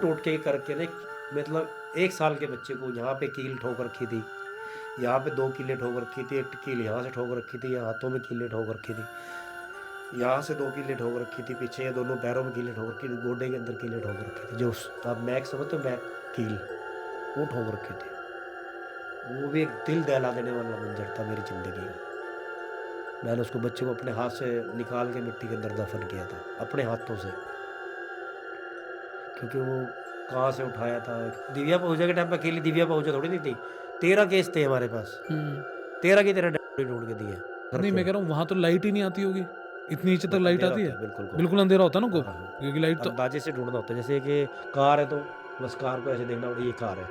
टोटके करके ना मतलब 1 साल के बच्चे को यहाँ पे कील ठोक रखी थी, यहाँ पे 2 कीलें ठोक रखी थी, 1 कील यहाँ से ठोक रखी थी, यहाँ हाथों में कीलें ठोक रखी थी, यहाँ से 2 कीलें ठोक रखी थी, पीछे ये दोनों पैरों में कीलें ठोक रखी थी, गोडे के अंदर कीलें ठोक रखी थी, जो आप मैक समझते हो मैक कील, वो ठोक रखी थी। वो भी एक दिल दहला देने वाला मंज़र था मेरी ज़िंदगी का। मैंने उसको बच्चे को अपने हाथ से निकाल के मिट्टी के अंदर दफ़न किया था, अपने हाथों से। क्योंकि वो कहाँ से उठाया था। दिव्या पहूजा के टाइम पे अकेली दिव्या पहूजा थोड़ी नहीं थी। 13 केस थे हमारे पास। हुँ। 13 की 13 डेड बॉडी ढूँढ के दी है घर नहीं, पे। मैं कह रहा हूँ वहाँ तो लाइट ही नहीं आती होगी। इतनी नीचे तक लाइट अंधेरा आती होता है? है बिल्कुल को। बिल्कुल अंधेरा होता है ना हाँ, गुप, हाँ। क्योंकि लाइट तो अंदाज़े से ढूँढना होता है। जैसे कि कार है तो बस कार को ऐसे देखना पड़ेगा ये कार है।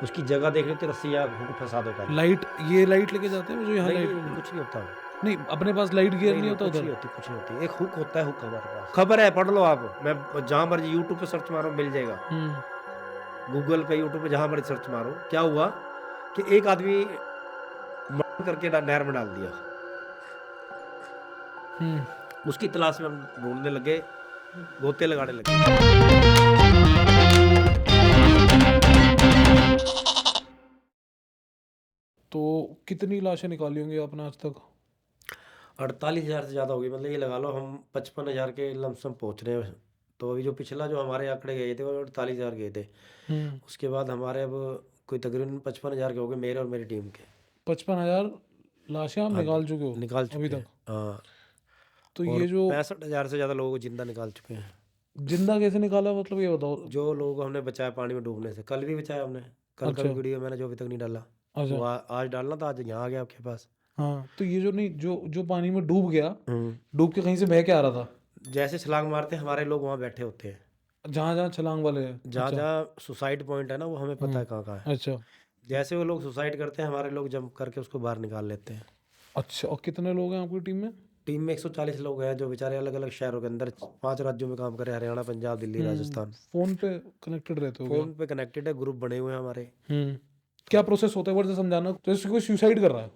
उसकी जगह देखनी तो रस्सी या हुक फँसा दो पहले। लाइट, ये लाइट लेके जाते हैं वो जो यहाँ नहीं, लाइट। नहीं, नहीं, कुछ नहीं होता। नहीं, अपने पास लाइट गियर नहीं, नहीं नहीं, होता कुछ उधर? नहीं होती, कुछ नहीं होती। एक हुक होता है, हुक हमारे पास। खबर है, पढ़ लो आप। मैं जहाँ मर्ज़ी यूट्यूब पे सर्च मारो मिल जाएगा। हुँ। गूगल पे, यूट्यूब पे जहाँ मर्ज़ी सर्च मारो। क्या हुआ कि एक आदमी मर्डर करके नहर में डाल दिया। हुँ। उसकी तलाश में हम ढूँढने लगे, गोते लगाने लगे। तो कितनी लाशें निकाली होंगी आपने आज तक? 48,000 से ज़्यादा हो गई, मतलब ये लगा लो हम 55,000 के लमसम पहुँच रहे हैं। तो अभी जो पिछला जो हमारे आंकड़े गए थे वो 48,000 गए थे। हुँ। उसके बाद हमारे अब कोई तकरीबन 55,000 के हो गए मेरे और मेरी टीम के। 55,000 लाशें आप हाँ जी, निकाल चुके हो निकाल अभी चुके हैं। तक? हाँ, तो और ये जो 65,000 से ज़्यादा लोगों को ज़िंदा निकाल चुके हैं। जिंदा कैसे निकाला, मतलब ये बताओ? जो लोग हमने बचाया पानी में डूबने से, कल भी बचाया हमने। कल का भी अच्छा, वीडियो मैंने जो अभी तक नहीं डाला। अच्छा। वो आज डालना था, आज यहाँ आ गया आपके पास। हाँ, तो ये जो नहीं जो जो पानी में डूब गया, हुँ। डूब के कहीं से बह के आ रहा था? जैसे छलांग मारते हैं हमारे लोग वहाँ बैठे होते हैं। जहाँ-जहाँ छलांग वाले हैं? अच्छा। जहाँ-जहाँ सुसाइड पॉइंट है ना वो हमें पता है हुँ। कहाँ-कहाँ है। अच्छा, जैसे वो लोग सुसाइड करते हैं हमारे लोग जंप करके उसको बाहर निकाल लेते हैं। अच्छा, और कितने लोग हैं आपकी टीम में? टीम में 140 लोग हैं जो बेचारे अलग-अलग शहरों के अंदर 5 राज्यों में काम कर रहे हैं, हरियाणा, पंजाब, दिल्ली, राजस्थान। फ़ोन पे कनेक्टेड रहते होगे आप? फ़ोन पे कनेक्टेड है, ग्रुप बने हुए हैं हमारे। हुँ। तो क्या प्रोसेस होता है एक बार जरा समझाना? जैसे कोई सुसाइड कर रहा है,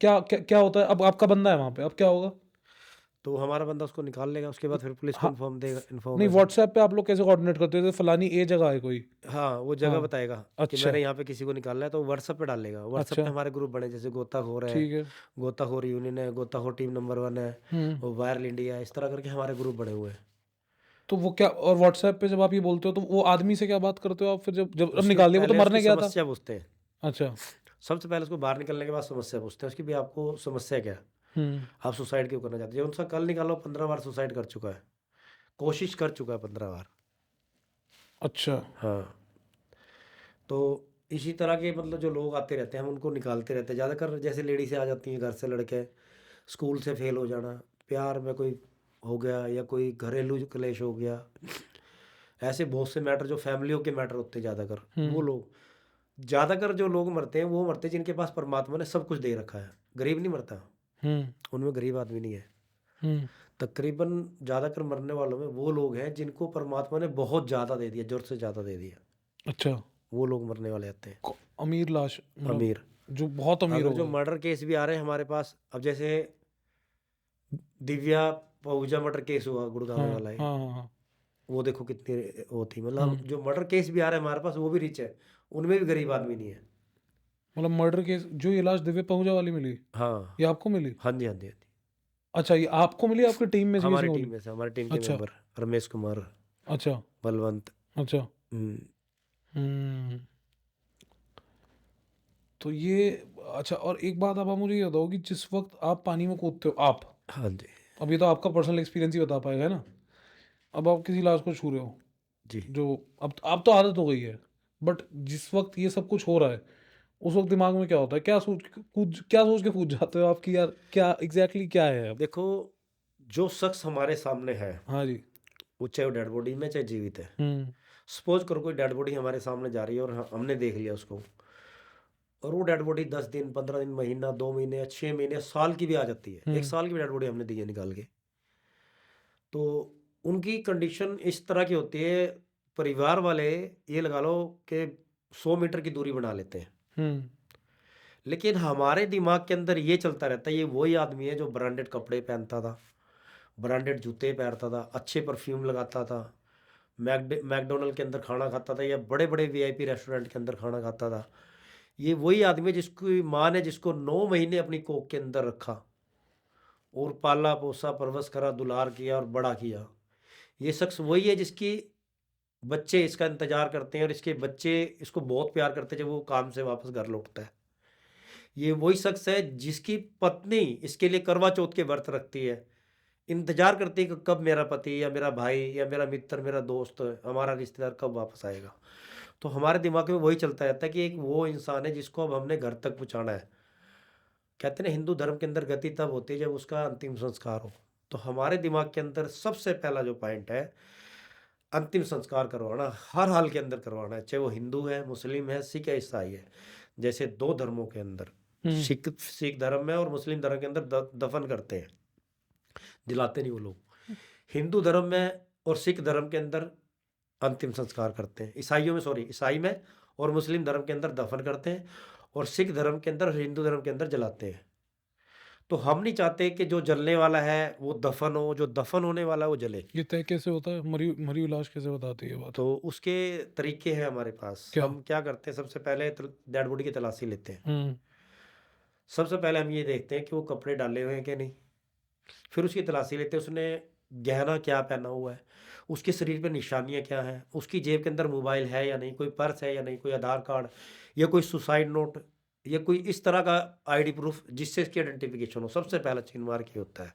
क्या क्या क्या होता है? अब आपका बंदा है वहाँ पे, अब क्या होगा? तो हमारा बंदा उसको निकाल लेगा, उसके बाद फिर पुलिस को हाँ, इन्फॉर्म देगा नहीं, इन्फॉर्मेशन। व्हाट्सऐप पे आप लोग कैसे कोऑर्डिनेट करते हो? जैसे फलानी ए जगह है कोई। हाँ, वो जगह हाँ, बताएगा कि अच्छा, मैंने यहाँ पे किसी को निकालना है तो व्हाट्सएप पे डालेगा। व्हाट्सएप पे अच्छा, हमारे ग्रुप बने जैसे गोताखोर है, ठीक है। गोताखोर यूनियन है, गोताखोर टीम नंबर 1 है, हुँ। वो वायरल इंडिया है, इस तरह करके हमारे ग्रुप बने हुए हैं। तो वो क्या, और व्हाट्सऐप पे जब आप ये बोलते हो तो वो आदमी से क्या बात करते हो आप फिर, जब जब अब उसके निकाल दिया, वो तो पहले उसकी मरने गया था? समस्या पूछते हैं। अच्छा। सबसे पहले उसको बाहर निकलने के बाद समस्या पूछते हैं उसकी भी आपको समस्या क्या है? हुँ। आप सुसाइड क्यों करना चाहते हैं? जो उनका कल निकालो 15 बार सुसाइड कर चुका है। कोशिश कर चुका है 15 बार। अच्छा। हाँ, तो इसी तरह के मतलब जो लोग आते रहते हैं हम उनको निकालते रहते हैं। ज़्यादातर जैसे लेडीज़ें आ जाती हैं घर से लड़के, स्कूल से फेल हो जाना, प्यार में कोई हो गया या कोई घरेलू क्लेश हो गया। ऐसे बहुत से मैटर जो फैमिलियों के मैटर होते हैं ज़्यादातर, वो हुँ। लोग ज़्यादातर जो लोग मरते हैं वो मरते हैं जिनके पास परमात्मा ने सब कुछ दे रखा है। गरीब नहीं मरता, हुँ। उनमें गरीब आदमी नहीं है। हुँ। तकरीबन ज़्यादातर मरने वालों में वो लोग हैं जिनको परमात्मा ने बहुत ज़्यादा दे दिया, ज़रूरत से ज़्यादा दे दिया। अच्छा। वो लोग मरने वाले आते हैं, अमीर लाश, मतलब अमीर। जो बहुत अमीर अगर हो जो गए। मर्डर केस भी आ रहे हैं हमारे पास, अब जैसे दिव्या पहूजा मर्डर केस हुआ गुड़गाँव में हाँ, वाला है, हाँ, हाँ, हाँ। वो देखो कितनी वो थी, मतलब हुँ। जो मर्डर केस भी आ रहा है हमारे पास वो भी रिच है, उनमें भी गरीब आदमी नहीं है। मतलब मर्डर केस जो ये लाश दिव्या पहूजा वाली मिली, हाँ। ये आपको मिली? हाँ जी, हाँ जी, हाँ जी। अच्छा, ये आपको मिली, आपकी टीम में से किसी हमारी को टीम मिली? में से, हमारी टीम के अच्छा, मेंबर रमेश कुमार, अच्छा, बलवंत। अच्छा। हुँ। हुँ। तो ये, अच्छा, और एक बात आप मुझे ये बताओ कि जिस वक़्त आप पानी में कूदते हो आप, हाँ जी। अब ये तो आपका पर्सनल एक्सपीरियंस ही बता पाएगा, है ना? अब आप किसी लाश को छू रहे हो, जी। जो अब तो आदत हो गई है, बट जिस वक़्त ये सब कुछ हो रहा है, उस वक़्त दिमाग में क्या होता है? क्या सोच के कूद जाते हो आप कि यार क्या एग्ज़ैक्टली क्या है अब? देखो, जो शख्स हमारे सामने है, हाँ जी। वो चाहे वो डेड बॉडी में चाहे जीवित है। हुँ। सपोज़ करो कोई डेड बॉडी हमारे सामने जा रही है और हमने देख लिया उसको और वो डेड बॉडी 10 दिन, 15 दिन, महीना, 2 महीने या 6 महीने, साल की भी आ जाती है। 1 हुँ। साल की भी डेड बॉडी हमने दी है निकाल के। तो उनकी कंडीशन इस तरह की होती है, परिवार वाले ये लगा लो कि 100 मीटर की दूरी बना लेते हैं। हुँ। लेकिन हमारे दिमाग के अंदर ये चलता रहता है, ये वही आदमी है जो ब्रांडेड कपड़े पहनता था, ब्रांडेड जूते पहनता था, अच्छे परफ्यूम लगाता था, मैकडोनल्ड के अंदर खाना खाता था या बड़े बड़े वीआईपी रेस्टोरेंट के अंदर खाना खाता था। ये वही आदमी है जिसकी माँ ने जिसको 9 महीने अपनी कोख के अंदर रखा और पाला पोसा परवरिश करा, दुलार किया और बड़ा किया। ये शख्स वही है जिसकी बच्चे इसका इंतजार करते हैं और इसके बच्चे इसको बहुत प्यार करते हैं जब वो काम से वापस घर लौटता है। ये वही शख्स है जिसकी पत्नी इसके लिए करवा चौथ के व्रत रखती है, इंतजार करती है कि कब मेरा पति या मेरा भाई या मेरा मित्र, मेरा दोस्त, हमारा रिश्तेदार कब वापस आएगा। तो हमारे दिमाग में वही चलता रहता है कि एक वो इंसान है जिसको अब हमने घर तक पहुँचाना है। कहते हैं ना, हिंदू धर्म के अंदर गति तब होती है जब उसका अंतिम संस्कार हो। तो हमारे दिमाग के अंदर सबसे पहला जो पॉइंट है, अंतिम संस्कार करवाना, हर हाल के अंदर करवाना है, चाहे वो हिंदू है, मुस्लिम है, सिख है, ईसाई है। जैसे 2 धर्मों के अंदर हम्म सिख धर्म में और मुस्लिम धर्म के अंदर दफन करते हैं, दिलाते नहीं वो लोग। हिंदू धर्म में और सिख धर्म के अंदर अंतिम संस्कार करते हैं, ईसाई में और मुस्लिम धर्म के अंदर दफन करते हैं, और सिख धर्म के अंदर और हिंदू धर्म के अंदर जलाते हैं। तो हम नहीं चाहते कि जो जलने वाला है वो दफन हो, जो दफन होने वाला है वो जले। ये तय कैसे होता है? मरी मरी हुई लाश कैसे बताती है ये बात? तो उसके तरीके हैं हमारे पास। क्या? हम क्या करते हैं, सबसे पहले डेड बॉडी की तलाशी लेते हैं। हम्म सबसे पहले हम ये देखते हैं कि वो कपड़े डाले हुए हैं कि नहीं। फिर उसकी तलाशी लेते हैं, उसने गहना क्या पहना हुआ है, उसके शरीर पे निशानियाँ क्या हैं, उसकी जेब के अंदर मोबाइल है या नहीं, कोई पर्स है या नहीं, कोई आधार कार्ड या कोई सुसाइड नोट या कोई इस तरह का आईडी प्रूफ जिससे इसकी आइडेंटिफिकेशन हो। सबसे पहला चिन्ह मार्क ये होता है।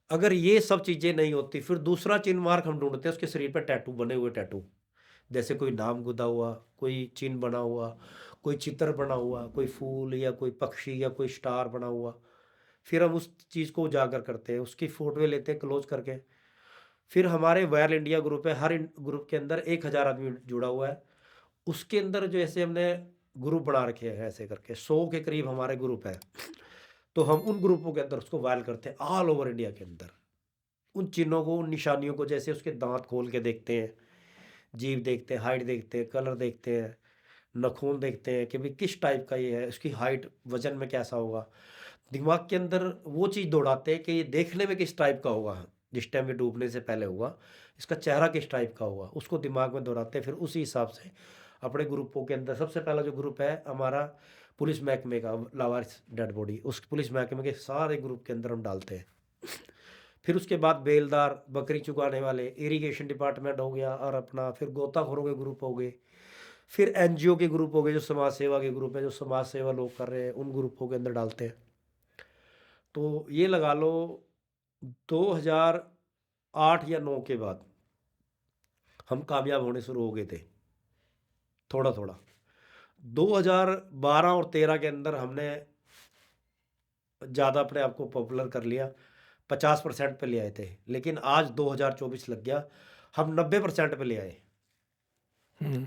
अगर ये सब चीज़ें नहीं होती, फिर दूसरा चिन्ह मार्क हम ढूंढते हैं उसके शरीर पर टैटू बने हुए, टैटू जैसे कोई नाम गुदा हुआ, कोई चिन्ह बना हुआ, कोई चित्र बना हुआ, कोई फूल या कोई पक्षी या कोई स्टार बना हुआ। फिर हम उस चीज़ को उजागर करते हैं, उसकी फ़ोटो लेते हैं क्लोज करके। फिर हमारे वायर इंडिया ग्रुप है, हर ग्रुप के अंदर 1000 आदमी जुड़ा हुआ है। उसके अंदर जो ऐसे हमने ग्रुप बना रखे हैं, ऐसे करके 100 के करीब हमारे ग्रुप है। तो हम उन ग्रुपों के अंदर उसको वायरल करते हैं ऑल ओवर इंडिया के अंदर। उन चिन्हों को, उन निशानियों को, जैसे उसके दांत खोल के देखते हैं, जीभ देखते हैं, हाइट देखते हैं, कलर देखते हैं, नाखून देखते हैं कि भाई किस टाइप का ये है, उसकी हाइट वजन में कैसा होगा। दिमाग के अंदर वो चीज़ दौड़ाते हैं कि ये देखने में किस टाइप का होगा, जिस टाइम ये डूबने से पहले होगा, इसका चेहरा किस टाइप का होगा, उसको दिमाग में दौड़ाते हैं। फिर उसी हिसाब से अपने ग्रुपों के अंदर सबसे पहला जो ग्रुप है हमारा पुलिस महकमे का, लावारिस डेड बॉडी, उस पुलिस महकमे के सारे ग्रुप के अंदर हम डालते हैं। फिर उसके बाद बेलदार, बकरी चुगाने वाले, इरिगेशन डिपार्टमेंट हो गया, और अपना फिर गोताखोरों के ग्रुप हो गए, फिर एनजीओ के ग्रुप हो गए, जो समाज सेवा के ग्रुप है, जो समाज सेवा लोग कर रहे हैं, उन ग्रुपों के अंदर डालते हैं। तो ये लगा लो 2008 या 9 के बाद हम कामयाब होने शुरू हो गए थे, थोड़ा थोड़ा। 2012 और 13 के अंदर हमने ज़्यादा अपने आप को पॉपुलर कर लिया, 50% पे ले आए थे। लेकिन आज 2024 लग गया, हम 90% पे ले आए। हम्म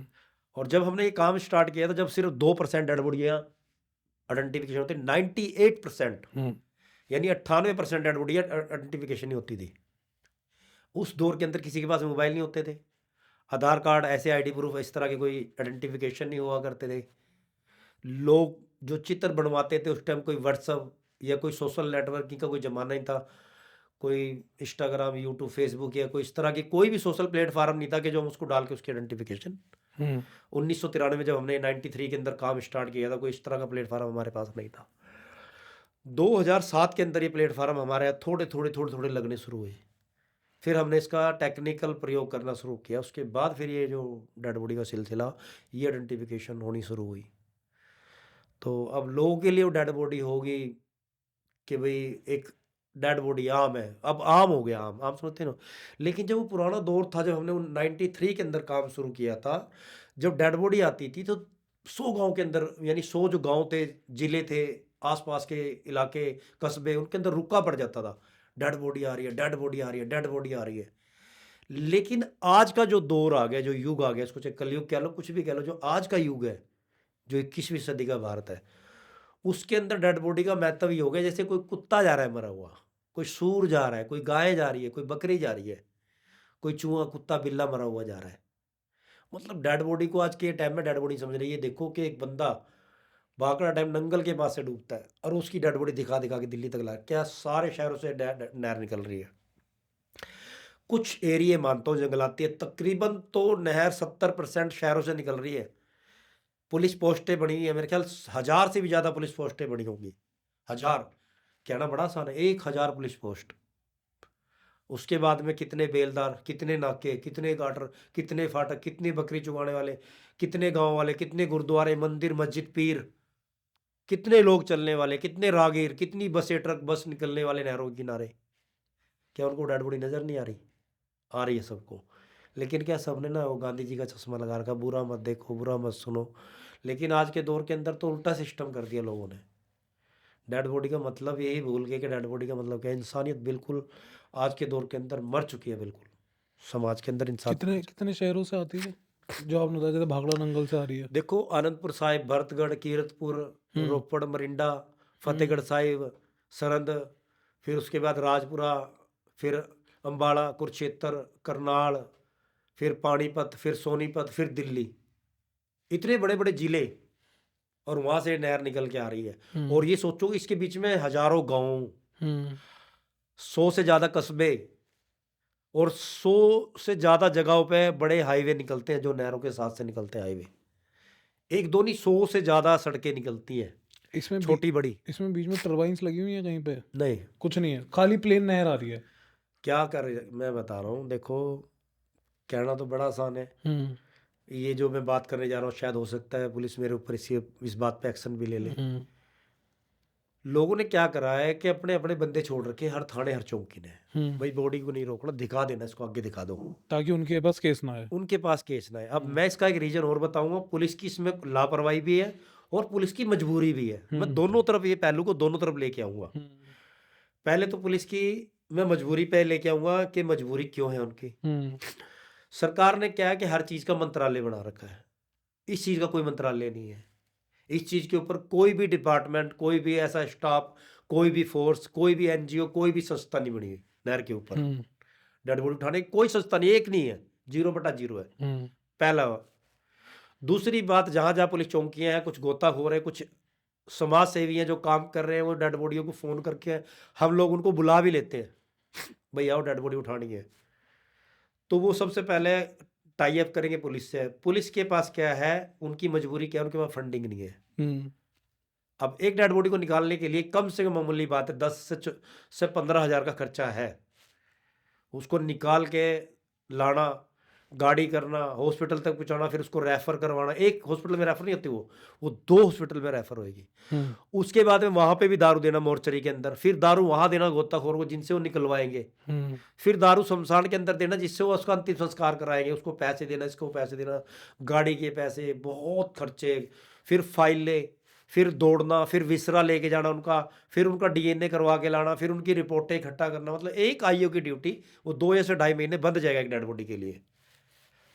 और जब हमने ये काम स्टार्ट किया था, जब सिर्फ 2% डेड बॉडियाँ आइडेंटिफिकेशन होती, 98% हम्म यानी 98% डेड बॉडी आइडेंटिफिकेशन ही होती थी। उस दौर के अंदर किसी के पास मोबाइल नहीं होते थे, आधार कार्ड, ऐसे आईडी प्रूफ, इस तरह के कोई आइडेंटिफिकेशन नहीं हुआ करते थे। लोग जो चित्र बनवाते थे उस टाइम, कोई व्हाट्सअप या कोई सोशल नेटवर्किंग का कोई ज़माना नहीं था, कोई इंस्टाग्राम, यूट्यूब, फेसबुक या कोई इस तरह की कोई भी सोशल प्लेटफार्म नहीं था कि जो हम उसको डाल के उसकी आइडेंटिफिकेशन। हम्म 1993 में जब हमने 93 के अंदर काम स्टार्ट किया था, कोई इस तरह का प्लेटफार्म हमारे पास नहीं था। 2007 के अंदर ये प्लेटफार्म हमारे यहाँ थोड़े थोड़े लगने शुरू हुए। फिर हमने इसका टेक्निकल प्रयोग करना शुरू किया। उसके बाद फिर ये जो डेड बॉडी का सिलसिला, ये आइडेंटिफिकेशन होनी शुरू हुई। तो अब लोगों के लिए वो डेड बॉडी होगी कि भाई एक डेड बॉडी आम है, अब आम हो गया, आम आम समझते हैं ना। लेकिन जब वो पुराना दौर था, जब हमने 93 के अंदर काम शुरू किया था, जब डेड बॉडी आती थी तो 100 गांव के अंदर, यानी 100 जो गांव थे, जिले थे, आसपास के इलाके, कस्बे, उनके अंदर रुका पड़ जाता था, डेड बॉडी आ रही है, डेड बॉडी आ रही है, डेड बॉडी आ रही है। लेकिन आज का जो दौर आ गया, जो युग आ गया, इसको चाहे कलयुग कह लो, कुछ भी कह लो, जो आज का युग है, जो 21वीं सदी का भारत है, उसके अंदर डेड बॉडी का महत्व ये हो गया जैसे कोई कुत्ता जा रहा है मरा हुआ, कोई सूर जा रहा है, कोई गाय जा रही है, कोई बकरी जा रही है, कोई चूहा, कुत्ता, बिल्ला मरा हुआ जा रहा है। मतलब डेड बॉडी को आज के टाइम में डेड बॉडी समझ रही है। देखो कि एक बंदा भाखड़ा डैम नंगल के पास से डूबता है और उसकी डेड बॉडी दिखा दिखा के दिल्ली तक ला, क्या सारे शहरों से नहर निकल रही है। कुछ एरिया मानता हूँ जंगलाती है, तकरीबन तो नहर 70% शहरों से निकल रही है। पुलिस पोस्टें बनी हुई है, मेरे ख्याल 1000 से भी ज़्यादा पुलिस पोस्टें बनी होंगी। 1000 कहना बड़ा आसान है, 1000 पुलिस पोस्ट। उसके बाद में कितने बेलदार, कितने नाके, कितने गाटर, कितने फाटक, कितनी बकरी चुगाने वाले, कितने गांव वाले, कितने गुरुद्वारे, मंदिर, मस्जिद, पीर, कितने लोग चलने वाले, कितने राहगीर, कितनी बसें, ट्रक, बस निकलने वाले नहरों के किनारे। क्या उनको डेड बॉडी नजर नहीं आ रही? आ रही है सबको। लेकिन क्या सबने ना वो गांधी जी का चश्मा लगा रखा, बुरा मत देखो, बुरा मत सुनो। लेकिन आज के दौर के अंदर तो उल्टा सिस्टम कर दिया लोगों ने। डेड बॉडी का मतलब यही भूल गए कि डेड बॉडी का मतलब क्या है। इंसानियत बिल्कुल आज के दौर के अंदर मर चुकी है, बिल्कुल समाज के अंदर इंसान। कितने कितने शहरों से आती है जो आपने बताया जैसे भाखड़ा नंगल से आ रही है? देखो, आनंदपुर साहिब, भरतगढ़, कीरतपुर, हम्म रोपड़, मरिंडा, हम्म फतेहगढ़ साहिब, सरंद, फिर उसके बाद राजपुरा, फिर अम्बाड़ा, कुरुक्षेत्र, करनाल, फिर पानीपत, फिर सोनीपत, फिर दिल्ली। इतने बड़े बड़े जिले, और वहां से नहर निकल के आ रही है। और ये सोचो इसके बीच में हजारों गांव, हम्म 100 से ज्यादा कस्बे, और 100 से ज्यादा जगहों पे बड़े हाईवे निकलते हैं, जो नहरों के साथ से निकलते हैं हाईवे। एक दो नहीं, 100 से ज्यादा सड़कें निकलती हैं, इसमें छोटी बड़ी। इसमें बीच में टर्बाइंस लगी हुई है कहीं पे? नहीं, कुछ नहीं है, खाली प्लेन नहर आ रही है। क्या कर, मैं बता रहा हूँ, देखो कहना तो बड़ा आसान है। हम्म ये जो मैं बात करने जा रहा हूँ, शायद हो सकता है पुलिस मेरे ऊपर इस बात पे एक्शन भी ले ले। हम्म लोगों ने क्या करा है कि अपने अपने बंदे छोड़ रखे हर थाने, हर चौकी ने। हम्म भाई बॉडी को नहीं रोकना, दिखा देना, इसको आगे दिखा दो, ताकि उनके पास केस ना आए। उनके पास केस ना है। अब मैं इसका एक रीजन और बताऊंगा, पुलिस की इसमें लापरवाही भी है और पुलिस की मजबूरी भी है। मैं दोनों तरफ, ये पहलू को दोनों तरफ लेके आऊंगा। हम्म पहले तो पुलिस की मैं मजबूरी पे लेके आऊंगा कि मजबूरी क्यों है उनकी। हम्म सरकार ने क्या है कि हर चीज का मंत्रालय बना रखा है। इस चीज का कोई मंत्रालय नहीं है। इस चीज के ऊपर कोई भी डिपार्टमेंट, कोई भी ऐसा स्टाफ, कोई भी फोर्स, कोई भी एनजीओ, कोई भी संस्था नहीं बनी हुई नहर के ऊपर। हम्म डेड बॉडी उठाने की कोई संस्था नहीं, एक नहीं है, 0/0 है। हम्म पहला। दूसरी बात, जहां जहां पुलिस चौकियां हैं, कुछ गोताखोर है, कुछ समाज सेवी हैं जो काम कर रहे हैं, वो डेड बॉडियों को फोन करके हम लोग उनको बुला भी लेते हैं, भाई आओ डेड बॉडी उठानी है। तो वो सबसे पहले टाई अप करेंगे पुलिस से। पुलिस के पास क्या है, उनकी मजबूरी क्या है, उनके पास फंडिंग नहीं है। हम्म अब एक डेड बॉडी को निकालने के लिए कम से कम मामूली बात है, 10 से 15 हज़ार का खर्चा है। उसको निकाल के लाना, गाड़ी करना, हॉस्पिटल तक पहुंचाना, फिर उसको रेफर करवाना। एक हॉस्पिटल में रेफर नहीं होती, वो 2 हॉस्पिटल में रेफर होएगी। उसके बाद में वहां पे भी दारू देना मोर्चरी के अंदर, फिर दारू वहां देना गोताखोर को जिनसे वो निकलवाएंगे, फिर दारू शमशान के अंदर देना जिससे वो उसका अंतिम संस्कार कराएंगे, उसको पैसे देना, इसको पैसे देना, गाड़ी के पैसे, बहुत खर्चे, फिर फाइलें, फिर दौड़ना, फिर विसरा लेके जाना उनका, फिर उनका डीएनए करवा के लाना, फिर उनकी रिपोर्टें इकट्ठा करना। मतलब एक आईओ की ड्यूटी वो 2 या से 2.5 महीने बंद जाएगा एक डेड बॉडी के लिए।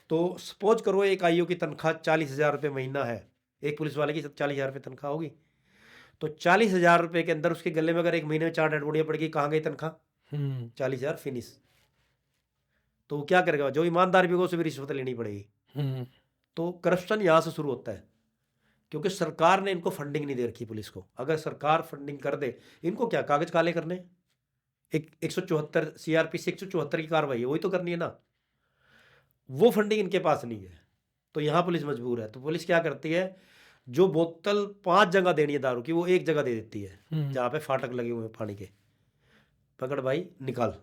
तो सपोज करो एक आईओ की तनख्वाह 40,000 रुपये महीना है, एक पुलिस वाले की 40,000 रुपये तनख्वाह होगी, तो 40,000 रुपये के अंदर उसके गले में अगर एक महीने में 4 डेड बॉडियाँ पड़ गई, कहाँ गई तनख्वाह? 40,000 फिनिश। तो वो क्या करेगा? जो ईमानदार भी होगा उसे भी रिश्वत लेनी पड़ेगी। तो करप्शन यहाँ से शुरू होता है, क्योंकि सरकार ने इनको फंडिंग नहीं दे रखी पुलिस को। अगर सरकार फंडिंग कर दे, इनको क्या कागज काले करने, एक 174 सीआरपीसी 174 की कार्रवाई है, वही तो करनी है ना। वो फंडिंग इनके पास नहीं है, तो यहाँ पुलिस मजबूर है। तो पुलिस क्या करती है, जो बोतल 5 जगह देनी है दारू की, वो एक जगह दे देती है जहाँ पे फाटक लगे हुए हैं पानी के। पकड़ भाई, निकाल।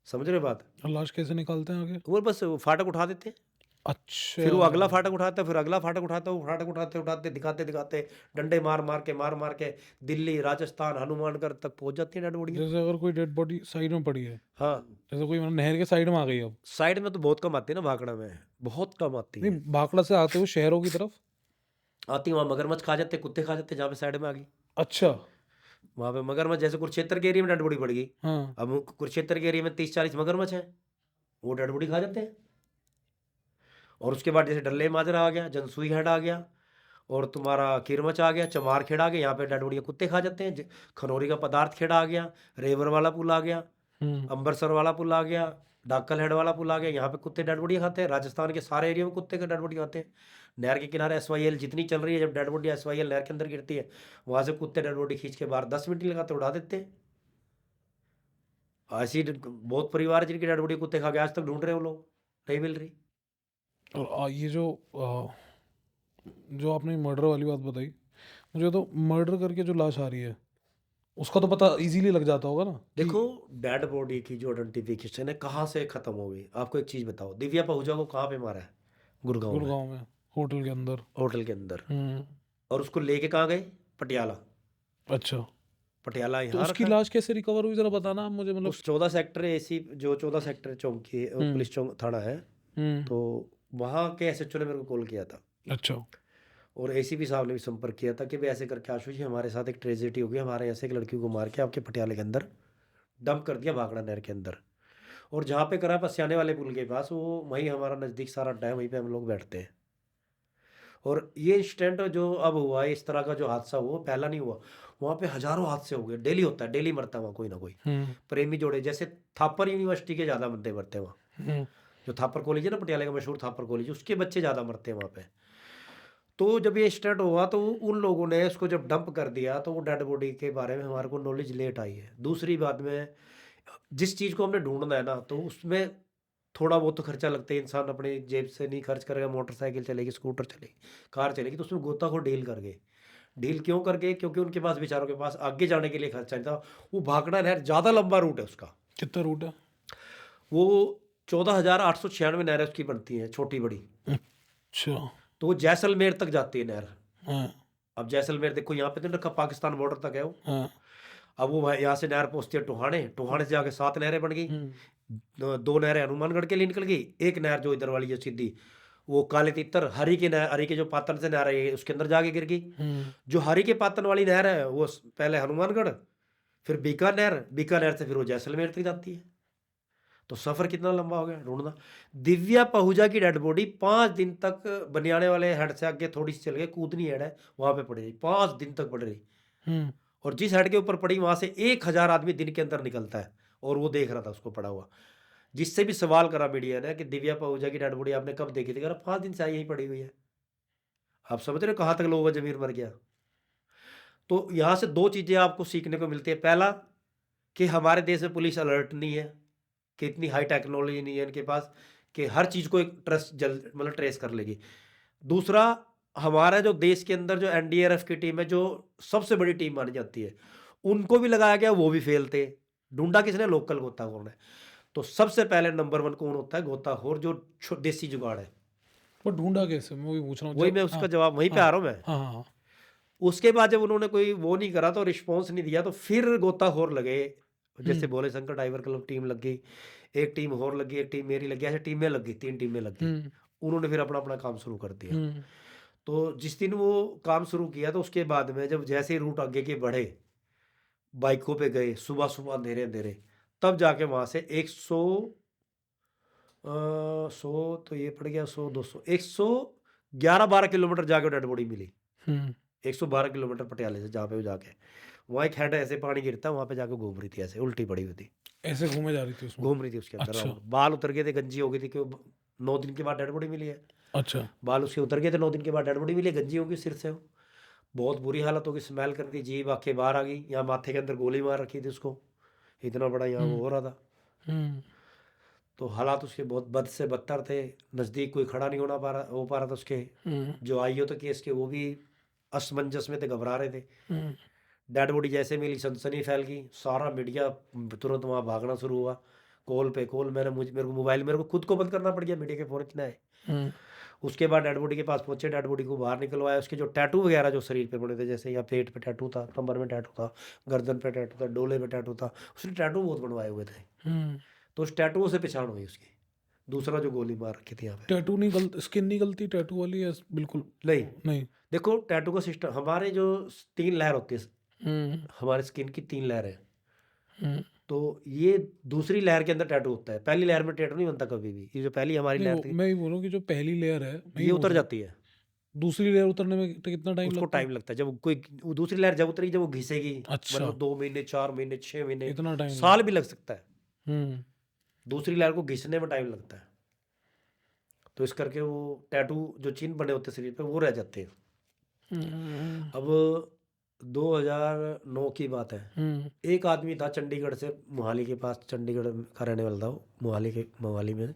समझ रहे बात? लाश कैसे निकालते हैं आगे? वो बस फाटक उठा देते हैं, अच्छा। फिर वो अगला फाटक उठाता है, फिर अगला फाटक उठाता है, वो फाटक उठाते उठाते दिखाते दिखाते डंडे मार मार के दिल्ली, राजस्थान, हनुमानगढ़ तक पहुंच जाती है डेड बॉडी। जैसे अगर कोई डेड बॉडी साइड में पड़ी है, हाँ, जैसे कोई मतलब नहर के साइड में आ गई, अब साइड में तो बहुत कम आती है ना, भाखड़ा में बहुत कम आती है। नहीं, भाखड़ा से आते हुए शहरों की तरफ आती है, वहाँ मगरमच्छ खा जाते, कुत्ते खा जाते, जहाँ पे साइड में आ गई अच्छा। वहाँ पे मगरमच्छ। जैसे कुरुक्षेत्र के एरिया में डेड बॉडी पड़ गई, हाँ अब कुरुक्षेत्र के एरिया में 30-40 मगरमच्छ हैं, वो डेड बॉडी खा जाते हैं। और उसके बाद जैसे डल्ले माजरा आ गया, जनसुई हेड आ गया, और तुम्हारा किरमच आ गया, चमार खेड़ा आ गया, यहाँ पे डेड बॉडियाँ कुत्ते खा जाते हैं। खनौरी का पदार्थ खेड़ा आ गया, रेवर वाला पुल आ गया, अम्बरसर वाला पुल आ गया, डाकल हेड वाला पुल आ गया, यहाँ पे कुत्ते डेड बॉडी खाते हैं। राजस्थान के सारे एरिया में कुत्ते के डेड बॉडी खाते हैं। नहर के किनारे SYL जितनी चल रही है, जब डेड बॉडी SYL नहर के अंदर गिरती है, वहाँ से कुत्ते डेड बॉडी खींच के बाहर 10 मिनट लगाते उड़ा देते हैं। ऐसी बहुत परिवार है जिनकी डेड बॉडी कुत्ते खा के आज तक ढूंढ रहे हैं वो लोग, नहीं मिल रही। और ये जो आपने मर्डर वाली बात बताई, मुझे तो मर्डर करके जो लाश आ रही है उसका तो पता इजीली लग जाता होगा ना कि देखो, डेड बॉडी की जो आइडेंटिफिकेशन है कहाँ से खत्म हो गई, आपको एक चीज बताओ, दिव्या पहुजा को कहाँ पे मारा है? गुड़गांव में, गुड़गांव में होटल के अंदर। होटल के अंदर। हम्म। और उसको लेके कहाँ गए? पटियाला। अच्छा, पटियाला तो यहाँ उसकी रखा। लाश कैसे रिकवर हुई, जरा बताना आप मुझे, मतलब। उस 14 सेक्टर एसी, जो 14 सेक्टर चौकी हम्म। पुलिस चौक थाना है, हम्म। तो वहाँ के एसएचओ ने मेरे को कॉल किया था, अच्छा। और एसीपी साहब ने भी संपर्क किया था कि भाई ऐसे करके आशु जी हमारे साथ एक ट्रेजेडी हो गई, हमारे यहाँ से एक लड़की को मार के आपके पटियाले के अंदर डंप कर दिया, भाखड़ा नहर के अंदर। और जहाँ पे करा पसियाने वाले पुल के पास, वो वहीं हमारा नज़दीक सारा डैम, वहीं पे हम लोग बैठते हैं। और ये इंसिडेंट जो अब हुआ है, इस तरह का जो हादसा हुआ, पहला नहीं हुआ। वहाँ पे हजारों हादसे हो गए, डेली होता है, डेली मरता है वहाँ कोई ना कोई। हम्म। प्रेमी जोड़े, जैसे थापर यूनिवर्सिटी के ज़्यादा बंदे मरते हैं वहाँ। हम्म। जो थापर कॉलेज है ना, पटियाला का मशहूर थापर कॉलेज, उसके बच्चे ज़्यादा मरते हैं वहाँ पे। तो जब ये स्टार्ट हुआ तो उन लोगों ने उसको जब डंप कर दिया, तो वो डेड बॉडी के बारे में हमारे को नॉलेज लेट आई है। दूसरी बात में, जिस चीज़ को हमने ढूंढना है ना, तो उसमें थोड़ा बहुत तो खर्चा लगता है। इंसान अपने जेब से नहीं खर्च करेगा, मोटरसाइकिल चलेगी, स्कूटर चलेगी, कार चलेगी, तो उसमें गोताखोर डील कर गए। डील क्यों कर गए? क्योंकि उनके पास, बेचारों के पास आगे जाने के लिए खर्चा नहीं था। वो भाखड़ा नहर ज़्यादा लंबा रूट है उसका। कितना रूट है? वो 14,896 नहरें उसकी बनती हैं, छोटी बड़ी। अच्छा। तो वो जैसलमेर तक जाती है नहर। हाँ। अब जैसलमेर देखो, यहाँ पे तो रखा, पाकिस्तान बॉर्डर तक है वो। हाँ। अब वो यहाँ से नहर पहुँचती है टोहाने, टोहाने से जाके 7 नहरें बन गई। हम्म। दो नहरें हनुमानगढ़ के लिए निकल गई, एक नहर जो इधर वाली जो सीधी, वो काले तीतर हरी की नहर, हरी के जो पातन से नहर है उसके अंदर जाके गिर गई। हम्म। जो हरी के पातन वाली नहर है वो पहले हनुमानगढ़, फिर बीकानेर, बीकानेर से फिर वो जैसलमेर तक जाती है। तो सफर कितना लंबा हो गया ढूंढना। दिव्या पहुजा की डेड बॉडी 5 दिन तक बनियाने वाले हेड से आगे थोड़ी सी चल गए, कूदनी हेड है, वहां पे पड़ी रही, 5 दिन तक पड़ी रही। हम्म। और जिस हेड के ऊपर पड़ी, वहां से 1,000 आदमी दिन के अंदर निकलता है, और वो देख रहा था उसको पड़ा हुआ। जिससे भी सवाल करा मीडिया ने कि दिव्या पहुजा की डेड बॉडी आपने कब देखी थी, कह रहा 5 दिन से यही पड़ी हुई है। आप समझ रहे हो कहाँ तक लोगों का जमीर मर गया। तो यहाँ से दो चीजें आपको सीखने को मिलती है। पहला, कि हमारे देश में पुलिस अलर्ट नहीं है, कि इतनी हाई टेक्नोलॉजी नहीं है इनके पास कि हर चीज़ को एक ट्रस्ट मतलब ट्रेस कर लेगी। दूसरा, हमारा जो देश के अंदर जो एनडीआरएफ की टीम है, जो सबसे बड़ी टीम मानी जाती है, उनको भी लगाया गया, वो भी फेल थे। ढूंढा किसने? लोकल गोताखोर ने। तो सबसे पहले नंबर 1 कौन होता है? गोताखोर, जो देसी जुगाड़ है। वो ढूंढा कैसे, मैं वही पूछ रहा हूँ वही जब। मैं हाँ। उसका जवाब, वहीं पे हाँ। आ रहा हूँ मैं। हाँ। हाँ। उसके बाद जब उन्होंने कोई वो नहीं करा, तो रिस्पॉन्स नहीं दिया, तो फिर गोताखोर लगे। जैसे हम्म। Bhole Shankar driver club team लग गई, एक टीम और लगी, एक टीम मेरी लगी, ऐसे टीमें लग गई, 3 टीमें लग गई। हम्म। उन्होंने फिर अपना अपना काम शुरू कर दिया। हम्म। तो जिस दिन वो काम शुरू किया, तो उसके बाद में जब जैसे ही रूट आगे के बढ़े, बाइकों पे गए, सुबह सुबह अंधेरे अंधेरे, तब जाके वहां से 100 100 तो ये पड़ गया, 100 200 111-12 किलोमीटर जाके डेड बॉडी मिली। हम्म। 112 किलोमीटर पटियाले से, जहाँ पे वो जाके, वहाँ एक हेड ऐसे पानी गिरता है, वहाँ पे जाके घूम रही थी, ऐसे उल्टी पड़ी हुई थी, ऐसे घूमे जा रही थी उसमें? घूम रही थी उसके अंदर। अच्छा। बाल उतर गए थे, गंजी हो गई थी, क्यों? 9 दिन के बाद डेड बॉडी मिली है। अच्छा। बाल उसके उतर गए थे, 9 दिन के बाद डेड बॉडी मिली है, गंजी होगी सिर से वो। बहुत बुरी हालत होगी, स्मेल कर दी, जीभ आंखें बाहर आ गई। यहाँ माथे के अंदर गोली मार रखी थी उसको, इतना बड़ा यहाँ वो हम्म। हो रहा था। हम्म। तो हालात उसके बहुत बद से बदतर थे। नज़दीक कोई खड़ा नहीं हो पा रहा था उसके। हम्म। जो आईओ थे केस के, वो भी असमंजस में थे, घबरा रहे थे। हम्म। डेड बॉडी जैसे मिली, सनसनी फैल गई, सारा मीडिया तुरंत वहाँ भागना शुरू हुआ। कॉल पे कॉल, मेरे को मोबाइल, मेरे को खुद को बंद करना पड़ गया, मीडिया के फ़ोन इतने आए। हम्म। उसके बाद डेड बॉडी के पास पहुंचे, डेड बॉडी को बाहर निकलवाया। उसके जो टैटू वगैरह जो शरीर पे बने थे, जैसे यहाँ पेट पे टैटू था, कमर में टैटू था, गर्दन पे टैटू था, डोले पे टैटू था, उसने टैटू बहुत बनवाए हुए थे। हम्म। तो उस टैटुओं से पहचान हुई उसकी। दूसरा जो गोली मार रखी थी यहाँ पे, टैटू नहीं गल स्किन नहीं गलती टैटू वाली है बिल्कुल? नहीं। नहीं। देखो, टैटू का सिस्टम, हमारे जो 3 लेयर होती है, हम्म। हमारे स्किन की 3 लेयर है। हम्म। तो ये दूसरी लेयर के अंदर टैटू होता है, पहली लेयर में टैटू नहीं बनता कभी भी। ये जो पहली हमारी नहीं, लेयर वो थी, मैं ये बोल रहा हूँ कि जो पहली लेयर है, मैं ये ये पूछ उतर रहा जाती है। हूँ दूसरी लेयर उतरने में कितना टाइम उसको लगता है? टाइम लगता है। जब कोई वो दूसरी लहर जब उतरी, जब वो घिसेगी, अच्छा, मतलब 2 महीने, 4 महीने, 6 महीने, इतना टाइम साल लगता भी लग सकता है। है। हम्म। दूसरी लहर को घिसने में टाइम लगता है। तो इस करके वो टैटू जो चिन्ह बने होते हैं शरीर पे, वो रह जाते हैं। हम्म। अब 2009 की बात है। हम्म एक आदमी था चंडीगढ़ से, मोहाली के पास, चंडीगढ़ का रहने वाला था वो, मोहाली में।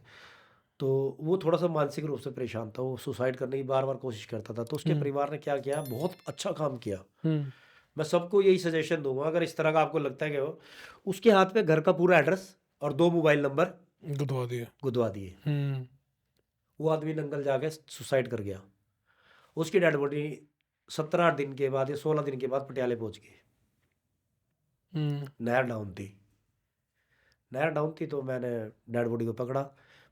तो वो थोड़ा सा मानसिक रूप से परेशान था, वो सुसाइड करने की बार बार कोशिश करता था। तो उसके हम्म परिवार ने क्या किया, बहुत अच्छा काम किया। हम्म मैं सबको यही सजेशन दूंगा, अगर इस तरह का आपको लगता है कि वो, उसके हाथ में घर का पूरा एड्रेस और 2 मोबाइल नंबर गुदवा दिए। गुदवा दिए। हम्म वो आदमी नंगल जाके सुसाइड कर गया। उसकी डेड बॉडी 17 दिन के बाद या 16 दिन के बाद पटियाले पहुंच गई। हम्म नहर डाउन थी। नहर डाउन थी तो मैंने डेड बॉडी को पकड़ा।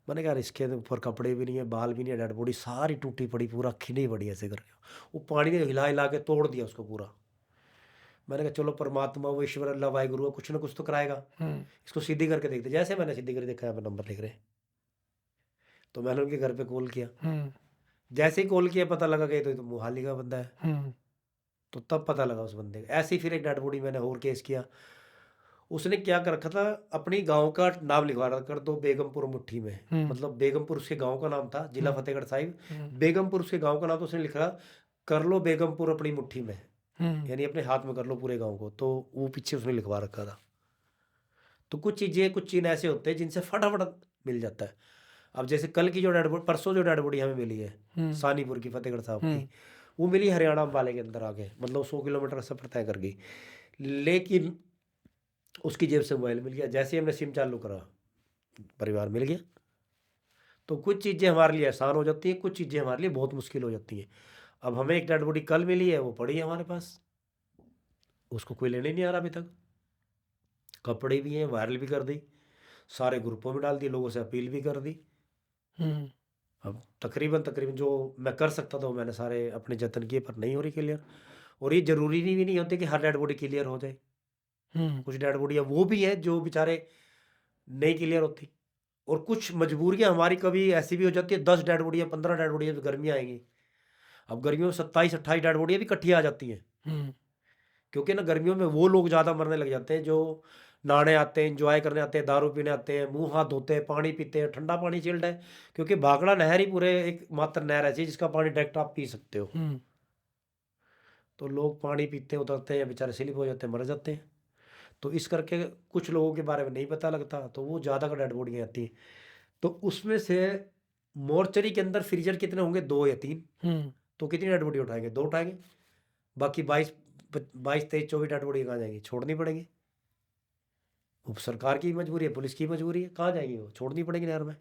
मैंने कहा यार, इसके ऊपर कपड़े भी नहीं है, बाल भी नहीं है, डेड बॉडी सारी टूटी पड़ी, पूरा खिनी पड़ी ऐसे करके। वो पानी ने हिला हिला के तोड़ दिया उसको पूरा। मैंने कहा चलो, परमात्मा वो ईश्वर अल्लाह वाहिगुरु है, कुछ ना कुछ तो कराएगा। हम्म इसको सीधी करके देखते। जैसे मैंने सीधी करके देखा, यहाँ पे नंबर लिख रहे हैं। तो मैंने उनके घर पे कॉल किया। हम्म जैसे ही कॉल किया, पता लगा कि ये तो मोहाली का बंदा है। हम्म तो तब पता लगा उस बंदे का। ऐसे ही फिर एक डेड बॉडी मैंने और केस किया। उसने क्या कर रखा था, अपनी गांव का नाम लिखवा रखा, कर दो बेगमपुर मुट्ठी में। हम्म मतलब बेगमपुर उसके गांव का नाम था, जिला हम्म फतेहगढ़ साहिब। हम्म बेगमपुर उसके गांव का नाम, तो उसने लिखा कर लो बेगमपुर अपनी मुट्ठी में, हम्म यानी अपने हाथ में कर लो पूरे गांव को। तो वो पीछे उसने लिखवा रखा था। तो कुछ चीन ऐसे होते हैं जिनसे फटाफट मिल जाता है। अब जैसे कल की जो डेड बॉडी, परसों जो डेड बॉडी हमें मिली है हम्म सानीपुर की, फतेहगढ़ साहब हम्म की, वो मिली हरियाणा अम्बाले के अंदर आके, मतलब 100 किलोमीटर का सफर तय कर गई। लेकिन उसकी जेब से मोबाइल मिल गया। जैसे ही हमने सिम चालू करा, परिवार मिल गया। तो कुछ चीज़ें हमारे लिए आसान हो जाती हैं, कुछ चीज़ें हमारे लिए बहुत मुश्किल हो जाती हैं। अब हमें एक डेड बॉडी कल मिली है, वो पड़ी है हमारे पास, उसको कोई लेने नहीं आ रहा अभी तक। कपड़े भी हैं, वायरल भी कर दी, सारे ग्रुपों में डाल दी, लोगों से अपील भी कर दी। हम्म अब तकरीबन तकरीबन जो मैं कर सकता था वो मैंने सारे अपने जतन किए, पर नहीं हो रही क्लियर। और ये जरूरी भी नहीं होती कि हर डेड बॉडी क्लियर हो जाए। हम्म कुछ डेड बॉडियाँ वो भी हैं जो बेचारे नहीं क्लियर होती। और कुछ मजबूरियां हमारी कभी ऐसी भी हो जाती है, 10 डेड बॉडियाँ, 15 डेड बॉडियाँ, तो गर्मियाँ आएंगी। अब गर्मियों में 27-28 डेड बॉडियाँ भी इकट्ठी आ जाती हैं। हम्म क्योंकि ना गर्मियों में वो लोग ज़्यादा मरने लग जाते हैं जो नहाने आते हैं, इंजॉय करने आते हैं, दारू पीने आते हैं, मुंह हाथ धोते हैं, पानी पीते हैं, ठंडा पानी चिल्ड है। क्योंकि भाखड़ा नहर ही पूरे एक मात्र नहर ऐसी है जिसका पानी डायरेक्ट आप पी सकते हो। हम्म तो लोग पानी पीते हैं, उतरते हैं, बेचारे स्लिप हो जाते हैं, मर जाते हैं। तो इस करके कुछ लोगों के बारे में नहीं पता लगता, तो वो ज़्यादा का डेड बॉडियाँ आती हैं। तो उसमें से मोर्चरी के अंदर फ्रीजर कितने होंगे, 2 या 3। हम्म तो कितनी डेड बॉडी उठाएंगे, 2 उठाएंगे। बाकी 22, 23, 24 डेड बॉडी कहाँ जाएंगी, छोड़नी पड़ेंगी। वो सरकार की मजबूरी है, पुलिस की मजबूरी है, कहाँ जाएंगी, वो छोड़नी पड़ेगी नहर में।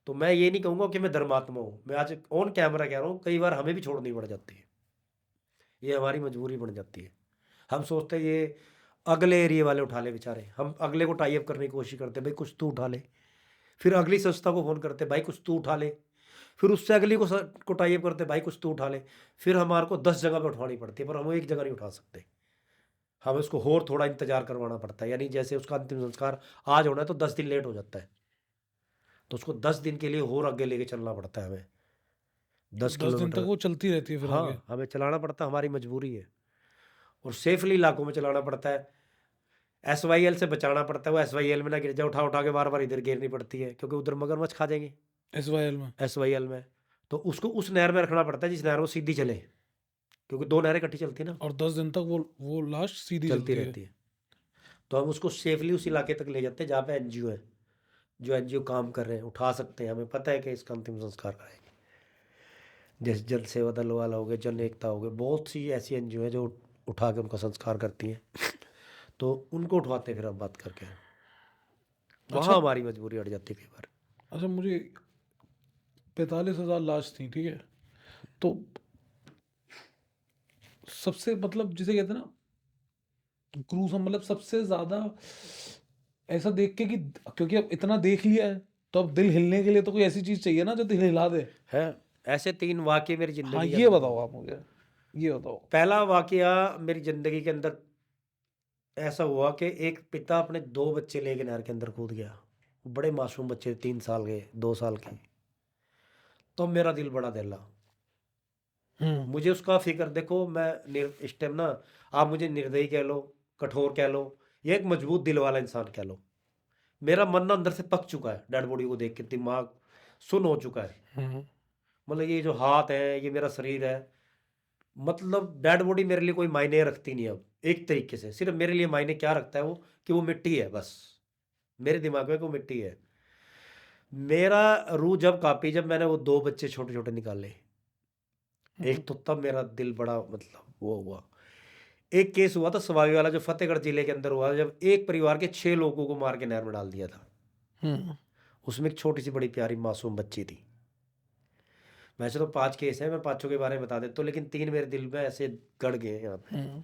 तो मैं ये नहीं कहूँगा कि मैं धर्मात्मा हूँ, मैं आज ऑन कैमरा कह रहा हूँ, कई बार हमें भी छोड़नी पड़ जाती है। ये हमारी मजबूरी बन जाती है। हम सोचते हैं ये अगले एरिया वाले उठा ले बेचारे, हम अगले को टाई अप करने की कोशिश करते हैं, भाई कुछ तू उठा ले। फिर अगली संस्था को फ़ोन करते, भाई कुछ तू उठा ले। फिर उससे अगली को टाई अप करते, भाई कुछ तू उठा ले। फिर हमारे को 10 जगह पे उठवानी पड़ती है, पर हम एक जगह नहीं उठा सकते। हमें उसको और थोड़ा इंतजार करवाना पड़ता है, यानी जैसे उसका अंतिम संस्कार आज होना है तो 10 दिन लेट हो जाता है। तो उसको 10 दिन के लिए और आगे लेके चलना पड़ता है हमें, 10 10 दिन तक किलोमीटर। वो चलती रहती है फिर आगे। हाँ, हमें चलाना पड़ता है, हमारी मजबूरी है। और सेफली इलाकों में चलाना पड़ता है। SYL से बचाना पड़ता है, वो SYL में ना गिर जाए, उठा उठा के बार बार इधर गिरनी पड़ती है, क्योंकि उधर मगरमच्छ खा जाएंगे SYL में। SYL में। तो उसको उस नहर में रखना पड़ता है जिस नहर वो सीधी चले, क्योंकि 2 नहरें इकट्ठी चलती है ना, और 10 दिन तक वो लाश सीधी चलती चलती है। रहती है। तो हम उसको सेफली उस इलाके तक ले जाते हैं जहाँ पे NGO है, जो NGO काम कर रहे हैं, उठा सकते हैं, हमें पता है कि इसका अंतिम संस्कार कराएंगे। जैसे जल सेवा दल वाला हो गया, जन एकता हो गया, बहुत सी ऐसी NGO है जो उठा के उनका संस्कार करती हैं। तो उनको उठवाते हैं फिर हम बात करके। अच्छा वहाँ हमारी मजबूरी अड़ जाती है कई बार। अच्छा, मुझे 45,000 लाश थी, ठीक है। तो सबसे मतलब जिसे कहते हैं ना क्रूज, मतलब सबसे ज्यादा ऐसा देख के कि क्योंकि अब इतना देख लिया है तो अब दिल हिलने के लिए तो कोई ऐसी चीज चाहिए ना जो दिल हिला दे। है, ऐसे 3 वाक़ये मेरी हाँ, ज़िंदगी के ये अंदर बताओ हुए। आप मुझे, ये बताओ। पहला वाक़या मेरी ज़िंदगी के अंदर ऐसा हुआ कि एक पिता अपने 2 बच्चे लेके नहर के अंदर कूद गया। बड़े मासूम बच्चे, 3 साल के, 2 साल के। तो मेरा दिल बड़ा दहला। हम्म मुझे उसका फ़िक्र, देखो मैं इस टाइम ना, आप मुझे निर्दयी कह लो, कठोर कह लो, या एक मजबूत दिल वाला इंसान कह लो। मेरा मन ना अंदर से पक चुका है, डेड बॉडी को देख के दिमाग सुन्न हो चुका है। हम्म मतलब ये जो हाथ है, ये मेरा शरीर है, मतलब डेड बॉडी मेरे लिए कोई मायने रखती नहीं अब, एक तरीके से। सिर्फ़ मेरे लिए मायने क्या रखता है वो, कि वो मिट्टी है बस। मेरे दिमाग में कि वो मिट्टी है। मेरा रूह जब काँपी जब मैंने वो 2 बच्चे छोटे-छोटे निकाले। हुँ, एक तो तब मेरा दिल बड़ा मतलब वो हुआ। एक केस हुआ था सवाई वाला जो फ़तेहगढ़ ज़िले के अंदर हुआ, जब एक परिवार के 6 लोगों को मार के नहर में डाल दिया था। हुँ, उसमें एक छोटी-सी बड़ी प्यारी मासूम बच्ची थी। वैसे तो 5 केस हैं, मैं पाँचों के बारे में बता देता हूँ, लेकिन 3 मेरे दिल में ऐसे गड़ गए हैं यहाँ पे, हुँ,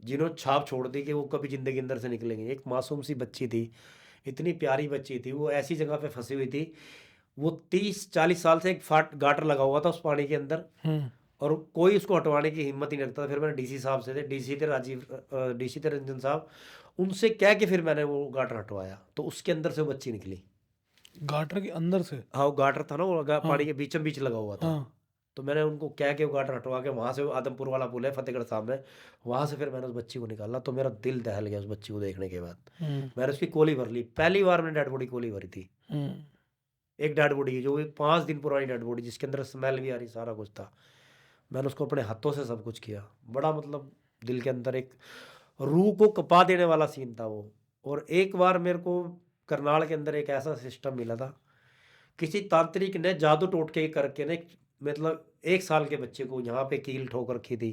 जिन्होंने छाप छोड़ दी कि वो कभी ज़िंदगी के अंदर से निकलेंगे। एक मासूम सी बच्ची थी, इतनी प्यारी बच्ची थी, वो ऐसी जगह पे फँसी हुई थी, वो 30-40 साल से एक फाट गाटर लगा हुआ था उस पानी के अंदर, हुँ, और कोई उसको हटवाने की हिम्मत ही नहीं रखता था। फिर मैंने डीसी साहब से थे, डीसी थे रंजन साहब, उनसे कह के फिर मैंने वो गाटर हटवाया, तो उसके अंदर से वो बच्ची निकली। गाटर के अंदर से? हाँ, वो गाटर था ना, वो हाँ, पानी के बीचों बीच लगा हुआ था। हाँ, तो मैंने उनको कह के वो गाटर हटवा के वहाँ से, वो आदमपुर वाला पुल है फ़तेहगढ़ सामने, वहाँ से फिर मैंने उस बच्ची को निकाला। तो मेरा दिल दहल गया उस बच्ची को देखने के बाद। हुँ, मैंने उसकी कोली भर ली, पहली बार मैंने डेड बॉडी कोली भरी थी। हुँ, एक डेड बॉडी जो 5 दिन पुरानी डेड बॉडी, जिसके अंदर स्मेल भी आ रही, सारा कुछ था। मैंने उसको अपने हाथों से सब कुछ किया। बड़ा मतलब दिल के अंदर एक रूह को कँपा देने वाला सीन था वो। और एक बार मेरे को करनाल के अंदर एक ऐसा सिस्टम मिला था, किसी तांत्रिक ने जादू टोटके करके ना मतलब 1 साल के बच्चे को यहाँ पे कील ठोक रखी थी,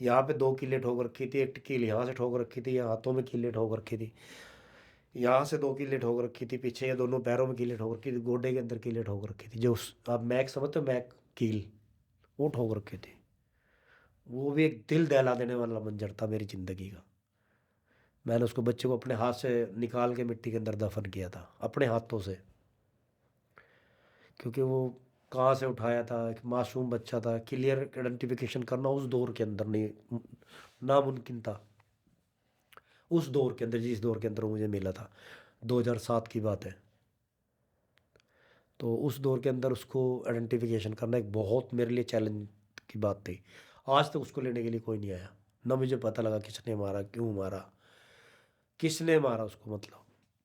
यहाँ पे 2 कीलें ठोक रखी थी, 1 कील यहाँ से ठोक रखी थी, यहाँ हाथों में कीलें ठोक रखी थी, यहाँ से 2 कीलें ठोक रखी थी, पीछे या दोनों पैरों में कीलें ठोक रखी थी, गोडे के अंदर कीलें ठोक रखी थी, जो आप मैक समझते हो, मैक कील, वो ठोक रखी थी। वो भी एक दिल दहला देने वाला मंज़र था मेरी ज़िंदगी का। मैंने उसको बच्चे को अपने हाथ से निकाल के मिट्टी के अंदर दफ़न किया था, अपने हाथों से। क्योंकि वो कहाँ से उठाया था, एक मासूम बच्चा था, क्लियर आइडेंटिफ़िकेशन करना उस दौर के अंदर नहीं नामुमकिन था। उस दौर के अंदर, जिस दौर के अंदर वो मुझे मिला था, 2007 की बात है। तो उस दौर के अंदर उसको आइडेंटिफ़िकेशन करना एक बहुत मेरे लिए चैलेंज की बात थी। आज तक उसको लेने के लिए कोई नहीं आया। ना मुझे पता लगा किसने मारा, क्यों मारा, किसने मारा उसको मतलब।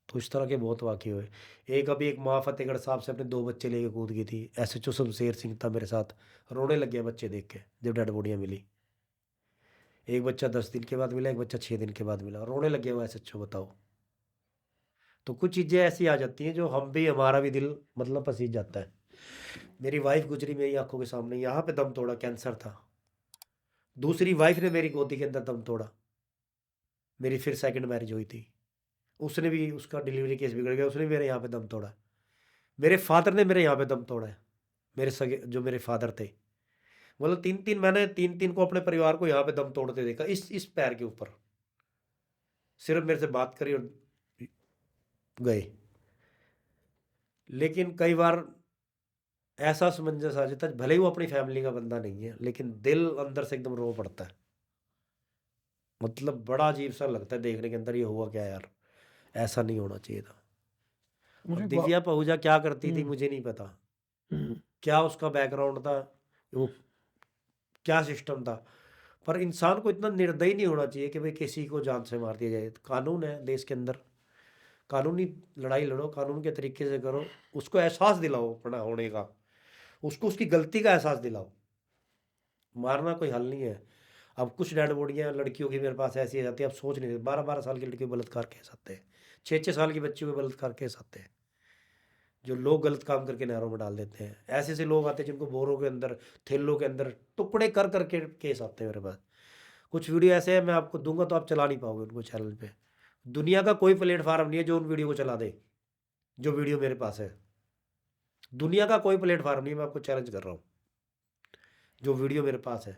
तो इस तरह के बहुत वाक़ये हुए। एक अभी एक माँ फ़तेहगढ़ साहब से अपने 2 बच्चे लेके कूद गई थी। एसएचओ शमशेर सिंह था मेरे साथ। रोने लग गया बच्चे देख के, जब डेड बॉडियाँ मिली। एक बच्चा 10 दिन के बाद मिला, एक बच्चा 6 दिन के बाद मिला। रोने लग गया वो एसएचओ, बताओ। तो कुछ चीज़ें ऐसी आ जाती हैं जो हम भी, हमारा भी दिल मतलब पसीज जाता है। मेरी वाइफ़ गुज़री मेरी आँखों के सामने, यहाँ पे दम तोड़ा, कैंसर था। दूसरी वाइफ़ ने मेरी गोदी के अंदर दम तोड़ा। मेरी फिर सेकंड मैरिज हुई थी। उसने भी, उसका डिलीवरी केस बिगड़ गया, उसने भी मेरे यहाँ पे दम तोड़ा। मेरे फ़ादर ने मेरे यहाँ पे दम तोड़ा है। मेरे सगे जो मेरे फ़ादर थे। मतलब 3-3 मैंने 3-3 को अपने परिवार को यहाँ पे दम तोड़ते देखा, इस पैर के ऊपर। सिर्फ़ मेरे से बात करी और गए। लेकिन कई बार ऐसा असमंजस आ जाता है, भले ही वो अपनी फ़ैमिली का बंदा नहीं है, लेकिन दिल अंदर से एकदम रो पड़ता है। मतलब बड़ा अजीब-सा लगता है देखने के अंदर, ये हुआ क्या यार? ऐसा नहीं होना चाहिए था। मुझे अब एक बा दिव्या पहूजा क्या करती थी हुँ, मुझे नहीं पता। हुँ, क्या उसका बैकग्राउंड था? वो क्या सिस्टम था? पर इंसान को इतना निर्दयी नहीं होना चाहिए कि भाई किसी को जान से मार दिया जाए। कानून है देश के अंदर, कानूनी लड़ाई लड़ो, कानून के तरीके से करो, उसको एहसास दिलाओ अपना होने का, उसको उसकी गलती का एहसास दिलाओ। मारना कोई हल नहीं है। अब कुछ डेड बॉडियाँ लड़कियों की मेरे पास ऐसी आ जाती है, आप सोच नहीं सकते, 12-12 साल की लड़की को बलात्कार केस आते हैं, 6-6 साल की बच्ची को बलात्कार केस आते हैं, जो लोग गलत काम करके नहरों में डाल देते हैं। ऐसे-ऐसे लोग आते हैं जिनको बोरों के अंदर, थैलों के अंदर टुकड़े कर कर के केस आते हैं मेरे पास। कुछ वीडियो ऐसे हैं, मैं आपको दूँगा तो आप चला नहीं पाओगे उनको चैनल पे। दुनिया का कोई प्लेटफ़ॉर्म नहीं है जो उन वीडियो को चला दे, जो वीडियो मेरे पास है। दुनिया का कोई प्लेटफ़ॉर्म नहीं है, मैं आपको चैलेंज कर रहा हूँ, जो वीडियो मेरे पास है।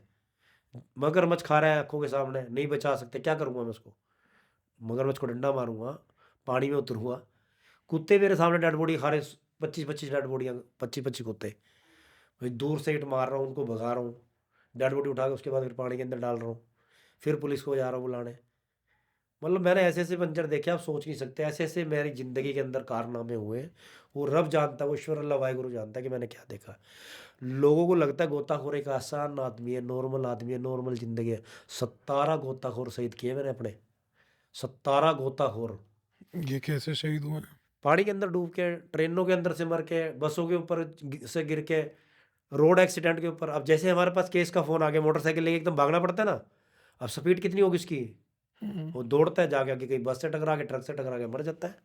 मगरमच्छ खा रहा है आँखों के सामने, नहीं बचा सकते, क्या करूँगा मैं उसको? मगरमच्छ को डंडा मारूँगा, पानी में उतरूँगा। कुत्ते मेरे सामने डेड बॉडी खा रहे, 25-25 डेड बॉडियाँ, 25-25 कुत्ते। मैं दूर से हिट मार रहा हूँ, उनको भगा रहा हूँ। डेड बॉडी उठा के उसके बाद फिर पानी के अंदर डाल रहा हूँ। फिर पुलिस को जा रहा हूँ बुलाने। मतलब मैंने ऐसे-ऐसे मंज़र देखे, आप सोच नहीं सकते। ऐसे-ऐसे मेरी ज़िंदगी के अंदर कारनामे हुए। वो रब जानता है, वो ईश्वर अल्लाह वाहिगुरु जानता है कि मैंने क्या देखा। लोगों को लगता है गोताखोर एक आसान आदमी है, नॉर्मल आदमी है, नॉर्मल ज़िंदगी है। 17 गोताखोर शहीद किए मैंने अपने, 17 गोताखोर। ये कैसे शहीद हुए हैं? पानी के अंदर डूब के, ट्रेनों के अंदर से मर के, बसों के ऊपर से गिर के, रोड एक्सीडेंट के ऊपर। अब जैसे हमारे पास केस का फ़ोन आ गया, मोटरसाइकिल लेके एकदम भागना पड़ता है ना, अब स्पीड कितनी होगी उसकी, वो दौड़ता है जाके आगे, कहीं बस से टकरा के, ट्रक से टकरा के मर जाता है।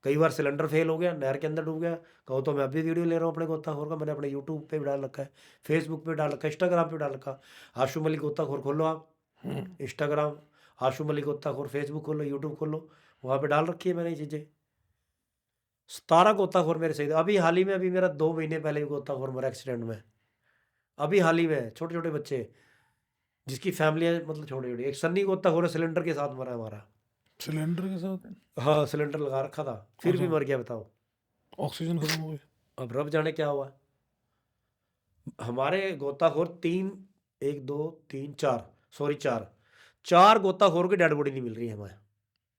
कई बार सिलेंडर फेल हो गया, नहर के अंदर डूब गया। कहो तो मैं अभी वीडियो ले रहा हूँ अपने गोताखोर का, मैंने अपने यूट्यूब पे भी डाल रखा है, फेसबुक पे डाल रखा है, इंस्टाग्राम पे डाल रखा। आशु मलिक गोताखोर खोलो आप, इंस्टाग्राम आशु मलिक गोताखोर, फेसबुक खोलो, यूट्यूब खोलो, वहाँ पे डाल रखी है मैंने ये चीज़ें। 17 गोताखोर मेरे सही थे। अभी हाल ही में, अभी मेरा 2 महीने पहले भी गोताखोर मरा एक्सीडेंट में। अभी हाल ही में छोटे-छोटे बच्चे, जिसकी फैमिलियाँ मतलब छोटी-छोटी। एक सन्नी गोताखोर है, सिलेंडर के साथ मरा है हमारा। सिलेंडर के साथ? हाँ, सिलेंडर लगा रखा था, फिर भी अच्छा, मर गया बताओ। ऑक्सीजन खत्म हो गई। अब रब जाने क्या हुआ। हमारे गोताखोर 3, 1, 2, 3, 4, सॉरी 4 गोताखोरों की डेड बॉडी नहीं मिल रही है हमें।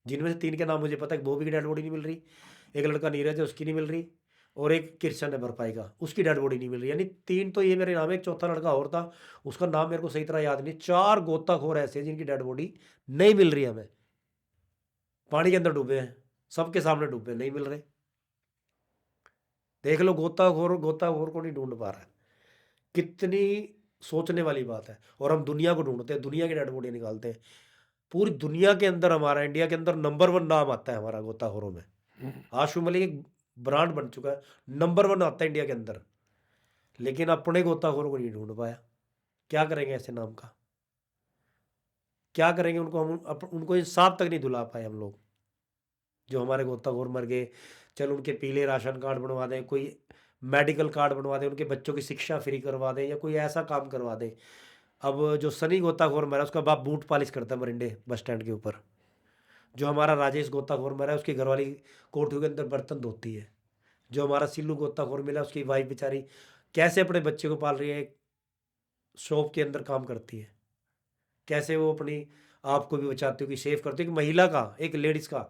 जिनमें से 3 के नाम मुझे पता है, एक बॉबी की डेड बॉडी नहीं मिल रही, एक लड़का नीरज है उसकी नहीं मिल रही, और एक किरशन है भरपाई का, उसकी डेड बॉडी नहीं मिल रही। यानी 3 तो ये मेरे नाम है, एक चौथा लड़का और था, उसका नाम मेरे को सही तरह याद नहीं। 4 गोताखोर ऐसे हैं जिनकी डेड बॉडी नहीं मिल रही हमें। पानी के अंदर डूबे हैं, सबके सामने डूबे, नहीं मिल रहे। देख लो, गोताखोर गोताखोर को नहीं ढूंढ पा रहा है। कितनी सोचने वाली बात है। और हम दुनिया को ढूंढते हैं, दुनिया की डेड बॉडी निकालते हैं। पूरी दुनिया के अंदर हमारा, इंडिया के अंदर नंबर 1 नाम आता है हमारा गोताखोरों में। आशु मलिक एक ब्रांड बन चुका है, नंबर 1 आता है इंडिया के अंदर। लेकिन अपने गोताखोरों को नहीं ढूंढ पाया। क्या करेंगे ऐसे नाम का, क्या करेंगे उनको, हम उनको इंसाफ तक नहीं दिला पाए हम लोग। जो हमारे गोताखोर मर गए, चलो उनके पीले राशन कार्ड बनवा दें, कोई मेडिकल कार्ड बनवा दें, उनके बच्चों की शिक्षा फ्री करवा दें, या कोई ऐसा काम करवा दें। अब जो सनी गोताखोर मरा, उसका बाप बूट पॉलिश करता है मरिंडे बस स्टैंड के ऊपर। जो हमारा राजेश गोताखोर मरा है, उसकी घरवाली कोठियों के अंदर बर्तन धोती है। जो हमारा सिल्लू गोताखोर मिला, उसकी वाइफ बेचारी कैसे अपने बच्चे को पाल रही है, एक शॉप के अंदर काम करती है। कैसे वो अपनी आप को भी बचाती होगी, सेव करती है। कि महिला का, एक लेडीज़ का,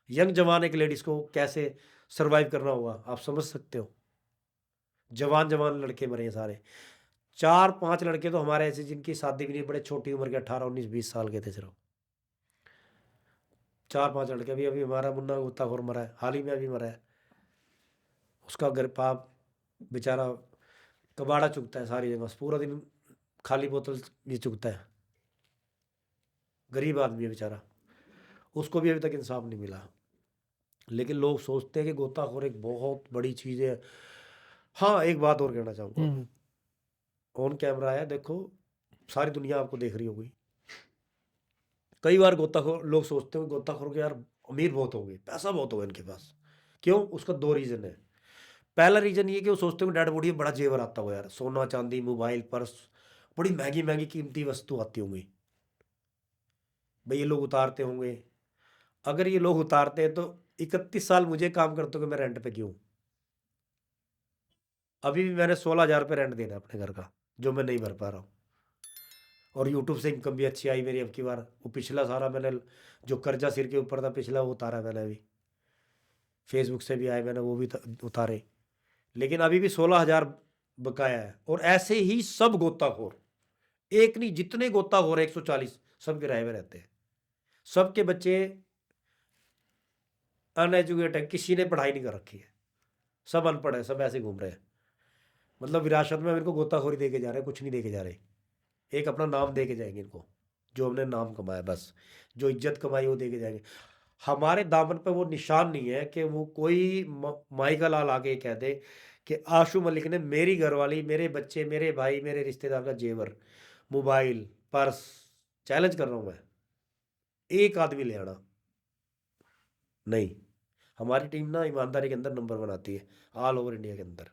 यंग जवान एक लेडीज़ को कैसे सर्वाइव करना होगा, आप समझ सकते हो। जवान जवान लड़के मरे हैं सारे। 4-5 लड़के तो हमारे ऐसे जिनकी शादी भी नहीं, बड़े छोटी उम्र के, 18, 19, 20 साल के थे सिर्फ। 4-5 लड़के। अभी अभी हमारा मुन्ना गोताखोर मरा है, हाल ही में अभी मरा है। उसका घर पाप बेचारा कबाड़ा चुगता है सारी जगह, पूरा दिन खाली बोतल ये चुगता है। गरीब आदमी है बेचारा, उसको भी अभी तक इंसाफ नहीं मिला। लेकिन लोग सोचते हैं कि गोताखोर एक बहुत बड़ी चीज़ है। हाँ, एक बात और कहना चाहूँगा, ऑन कैमरा है, देखो सारी दुनिया आपको देख रही होगी। कई बार गोताखोर लोग सोचते हो गोताखोर के यार अमीर बहुत होंगे, पैसा बहुत होगा इनके पास। क्यों? उसका 2 रीज़न है। पहला रीज़न ये कि वो सोचते होंगे डेड बॉडी में बड़ा जेवर आता होगा यार, सोना चांदी, मोबाइल, पर्स, बड़ी महंगी महंगी कीमती वस्तु आती होंगी, भाई ये लोग उतारते होंगे। अगर ये लोग उतारते हैं तो 31 साल मुझे काम करते हुए मैं रेंट पे क्यों? अभी भी मैंने 16,000 रुपये रेंट देना है अपने घर का, जो मैं नहीं भर पा रहा हूँ। और यूट्यूब से इनकम भी अच्छी आई मेरी अब की बार। वो पिछला सारा मैंने, जो कर्जा सिर के ऊपर था पिछला, वो उतारा मैंने अभी। फेसबुक से भी आए मैंने, वो भी उतारे। लेकिन अभी भी 16,000 बकाया है। और ऐसे ही सब गोताखोर, एक नहीं जितने गोताखोर है 140, सब किराए में रहते हैं। सबके बच्चे अनएजुकेटेड है, किसी ने पढ़ाई नहीं कर रखी है, सब अनपढ़ है, सब ऐसे घूम रहे हैं। मतलब विरासत में इनको गोताखोरी दे के जा रहे हैं, कुछ नहीं दे के जा रहे। एक अपना नाम दे के जाएंगे इनको, जो हमने नाम कमाया, बस जो इज्जत कमाई वो दे के जाएंगे। हमारे दामन पे वो निशान नहीं है कि वो कोई माई का लाल आके कह दे कि आशु मलिक ने मेरी घरवाली, मेरे बच्चे, मेरे भाई, मेरे रिश्तेदार का जेवर, मोबाइल, पर्स, चैलेंज कर रहा हूँ मैं, एक आदमी ले आना नहीं। हमारी टीम ना ईमानदारी के अंदर नंबर 1 आती है ऑल ओवर इंडिया के अंदर।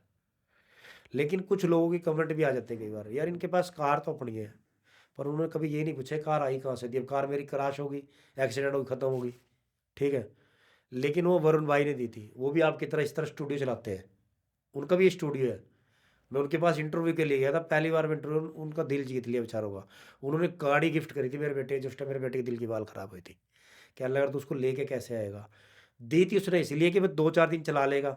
लेकिन कुछ लोगों की कमेंट भी आ जाते हैं कई बार, यार इनके पास कार तो अपनी है, पर उन्होंने कभी ये नहीं पूछा कार आई कहाँ से थी। अब कार मेरी क्रैश होगी, एक्सीडेंट होगी, ख़त्म होगी, ठीक है। लेकिन वो वरुण भाई ने दी थी, वो भी आपकी तरह इस तरह स्टूडियो चलाते हैं, उनका भी स्टूडियो है। मैं उनके पास इंटरव्यू के लिए गया था, पहली बार में इंटरव्यू, उनका दिल जीत लिया बेचारों का। उन्होंने गाड़ी गिफ्ट करी थी मेरे बेटे, जिस टाइम मेरे बेटे के दिल की बाल ख़राब हुई थी। क्या लगा तो उसको लेके कैसे आएगा। दी थी उसने इसलिए कि मैं 2-4 दिन चला लेगा,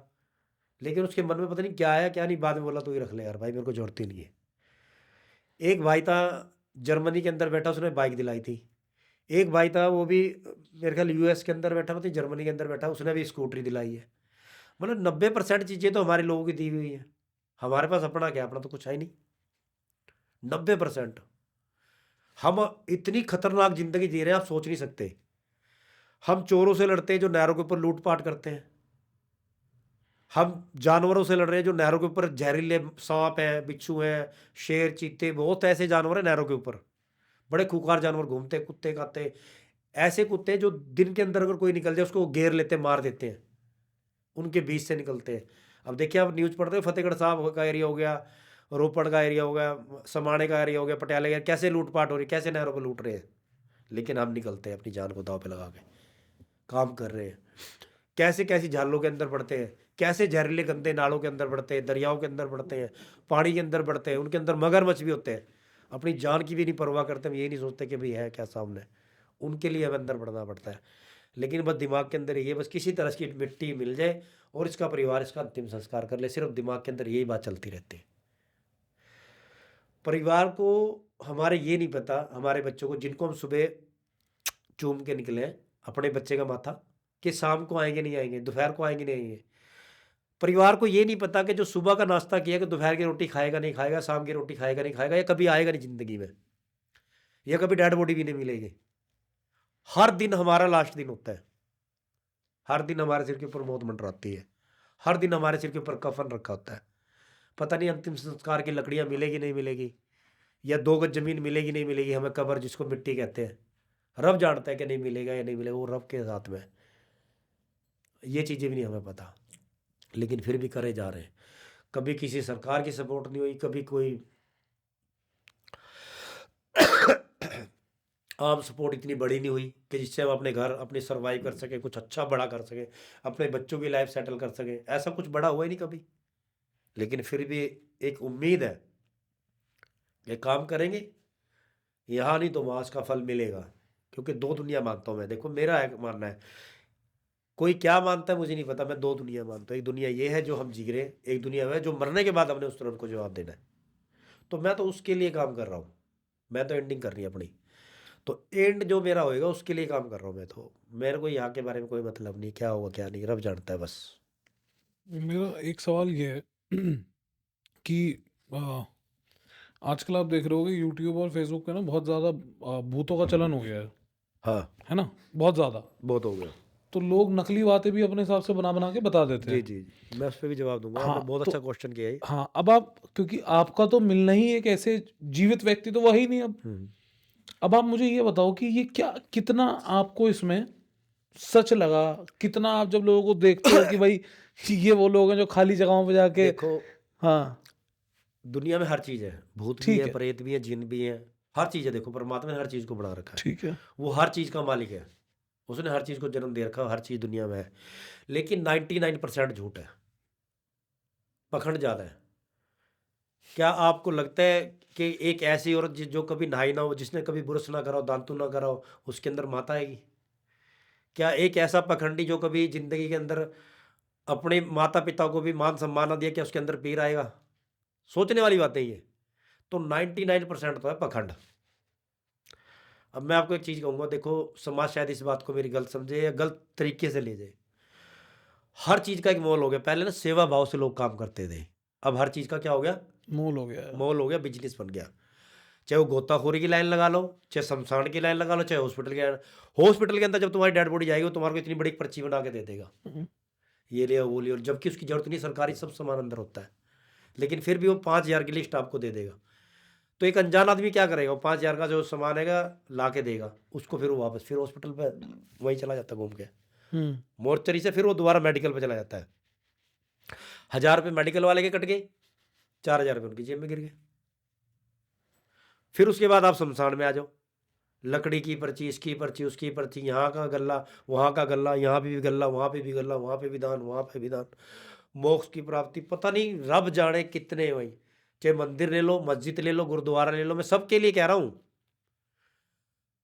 लेकिन उसके मन में पता नहीं क्या आया क्या नहीं, बाद में बोला तो ही रख ले यार भाई, मेरे को जरूरत ही नहीं है। एक भाई था जर्मनी के अंदर बैठा, उसने बाइक दिलाई थी। एक भाई था वो भी मेरे ख्याल यूएस के अंदर बैठा, मतलब जर्मनी के अंदर बैठा, उसने भी स्कूटरी दिलाई है। मतलब 90% चीज़ें तो हमारे लोगों की दी हुई हैं। हमारे पास अपना क्या, अपना तो कुछ है ही नहीं। 90% हम इतनी खतरनाक जिंदगी जी रहे हैं, आप सोच नहीं सकते। हम चोरों से लड़ते हैं जो नहरों के ऊपर लूटपाट करते हैं। हम जानवरों से लड़ रहे हैं जो नहरों के ऊपर जहरीले सांप हैं, बिच्छू हैं, शेर, चीते, बहुत ऐसे जानवर हैं नहरों के ऊपर। बड़े खूंखार जानवर घूमते हैं, कुत्ते खाते, ऐसे कुत्ते जो दिन के अंदर अगर कोई निकल जाए उसको घेर लेते हैं, मार देते हैं, उनके बीच से निकलते हैं। अब देखिए, आप न्यूज़ पढ़ रहे हो, फतेहगढ़ साहब का एरिया हो गया, रोपड़ का एरिया हो गया, समाणे का एरिया हो गया, पटियाला का, कैसे लूटपाट हो रही है, कैसे नहरों पर लूट रहे हैं। लेकिन हम निकलते हैं अपनी जान को दांव पे लगा के काम कर रहे हैं। कैसे कैसी झालों के अंदर बढ़ते हैं, कैसे जहरीले गंदे नालों के अंदर बढ़ते हैं, दरियाओं के अंदर बढ़ते हैं, पानी के अंदर बढ़ते हैं, उनके अंदर मगरमच्छ भी होते हैं। अपनी जान की भी नहीं परवाह करते, हम ये नहीं सोचते कि भाई है क्या सामने, उनके लिए हमें अंदर बढ़ना पड़ता है। लेकिन बस दिमाग के अंदर ये, बस किसी तरह की मिट्टी मिल जाए और इसका परिवार इसका अंतिम संस्कार कर ले, सिर्फ दिमाग के अंदर यही बात चलती रहती है। परिवार को हमारे ये नहीं पता, हमारे बच्चों को जिनको हम सुबह चूम के निकले हैं अपने बच्चे का माथा, कि शाम को आएंगे नहीं आएंगे, दोपहर को आएंगे नहीं आएंगे। परिवार को ये नहीं पता कि जो सुबह का नाश्ता किया कि दोपहर की रोटी खाएगा नहीं खाएगा, शाम की रोटी खाएगा नहीं खाएगा, या कभी आएगा नहीं जिंदगी में, या कभी डेड बॉडी भी नहीं मिलेगी। हर दिन हमारा लास्ट दिन होता है, हर दिन हमारे सिर के ऊपर मौत मंडराती है, हर दिन हमारे सिर के ऊपर कफन रखा होता है। पता नहीं अंतिम संस्कार की लकड़ियां मिलेगी नहीं मिलेगी, या 2 गज जमीन मिलेगी नहीं मिलेगी, हमें कब्र जिसको मिट्टी कहते हैं, रब जानता है कि नहीं मिलेगा या नहीं मिलेगा, वो रब के साथ में है। ये चीज़ें भी नहीं हमें पता, लेकिन फिर भी करे जा रहे हैं। कभी किसी सरकार की सपोर्ट नहीं हुई, कभी कोई आम सपोर्ट इतनी बड़ी नहीं हुई कि जिससे हम अपने घर अपने सर्वाइव कर सके, कुछ अच्छा बड़ा कर सके, अपने बच्चों की लाइफ सेटल कर सके। ऐसा कुछ बड़ा हुआ ही नहीं कभी। लेकिन फिर भी एक उम्मीद है कि काम करेंगे, यहाँ नहीं तो वहाँ इसका फल मिलेगा। क्योंकि 2 दुनिया मानता हूँ मैं। देखो, मेरा एक मानना है, कोई क्या मानता है मुझे नहीं पता, मैं 2 दुनिया मानता हूँ। एक दुनिया ये है जो हम जी रहे हैं, एक दुनिया है जो मरने के बाद हमने उस तुरंत को जवाब देना है। तो मैं तो उसके लिए काम कर रहा हूँ, मैं तो एंडिंग करनी है अपनी। तो एंड जो मेरा होएगा उसके लिए काम कर रहा हूँ मैं। तो मेरे को यहाँ के बारे में कोई मतलब नहीं, क्या होगा क्या नहीं, रब जानता है बस। मेरा एक सवाल ये है कि आ, आजकल आप देख रहे होगे यूट्यूब और फेसबुक पे ना बहुत ज़्यादा भूतों का चलन हो गया हाँ, है ना, बहुत ज़्यादा। बहुत हो गया। तो लोग नकली बातें भी अपने हिसाब से बना बना के बता देते जी हैं। जी जी, मैं उस पर भी जवाब दूंगा। हाँ, आपने बहुत तो अच्छा क्वेश्चन किया है। हाँ, अब आप, क्योंकि आपका तो मिलना ही एक ऐसे जीवित व्यक्ति तो वही नहीं अब। हम्म। अब आप मुझे ये बताओ कि ये क्या, कितना आपको इसमें सच लगा, कितना आप जब लोगों को देखते हो कि भाई ये वो लोग हैं जो खाली जगहों पे जाके। देखो, हाँ, दुनिया में हर चीज़ है, भूत भी ठीक है, है, प्रेत भी है, जिन भी है, हर चीज़ है। देखो, परमात्मा ने हर चीज़ को बना रखा है, ठीक है, वो हर चीज़ का मालिक है, उसने हर चीज़ को जन्म दे रखा है, हर चीज़ दुनिया में है। लेकिन 99% झूठ है, पखंड ज़्यादा है। क्या आपको लगता है कि एक ऐसी औरत जो कभी नहाई ना हो, जिसने कभी बुरश ना करा हो, दांतु ना करा हो, उसके अंदर माता आएगी? क्या एक ऐसा पखंडी जो कभी जिंदगी के अंदर अपने माता पिता को भी मान सम्मान ना दिया, क्या उसके अंदर पीर आएगा? सोचने वाली बात है ये। तो 99% तो है पखंड। अब मैं आपको एक चीज़ कहूँगा, देखो, समाज शायद इस बात को मेरी गलत समझे या गलत तरीके से ले जाए। हर चीज़ का एक मोल हो गया। पहले ना सेवा भाव से लोग काम करते थे, अब हर चीज़ का क्या हो गया? मोल हो गया है। मोल हो गया, बिजनेस बन गया। चाहे वो गोताखोरी की लाइन लगा लो, चाहे शमशान की लाइन लगा लो, चाहे हॉस्पिटल की लाइन। हॉस्पिटल के अंदर जब तुम्हारी डेड बॉडी जाएगी, वो तुम्हारे को इतनी बड़ी पर्ची बना के दे देगा, हम्म, ये ले वो ले, और जबकि उसकी जरूरत नहीं, सरकारी सब सामान अंदर होता है। लेकिन फिर भी वो 5,000 की लिस्ट आपको दे देगा। तो एक अनजान आदमी क्या करेगा? वो 5,000 का जो सामान है ला के देगा उसको, फिर वो वापस फिर हॉस्पिटल पे वहीं चला जाता है घूम के, हम्म, मोर्चरी से फिर वो दोबारा मेडिकल पे चला जाता है। 1,000 रुपये मेडिकल वाले के कट गए, 4,000 रुपये उनकी जेब में गिर गए। फिर उसके बाद आप शमशान में आ जाओ, लकड़ी की पर्ची, इसकी पर्ची, उसकी पर्ची, यहाँ का गल्ला, वहाँ का गल्ला, यहाँ पे भी गल्ला, वहाँ पे भी गल्ला, वहाँ पे भी दान, वहाँ पे भी दान, मोक्ष की प्राप्ति, पता नहीं रब जाने कितने वही। चाहे मंदिर ले लो, मस्जिद ले लो, गुरुद्वारा ले लो, मैं सबके लिए कह रहा हूँ।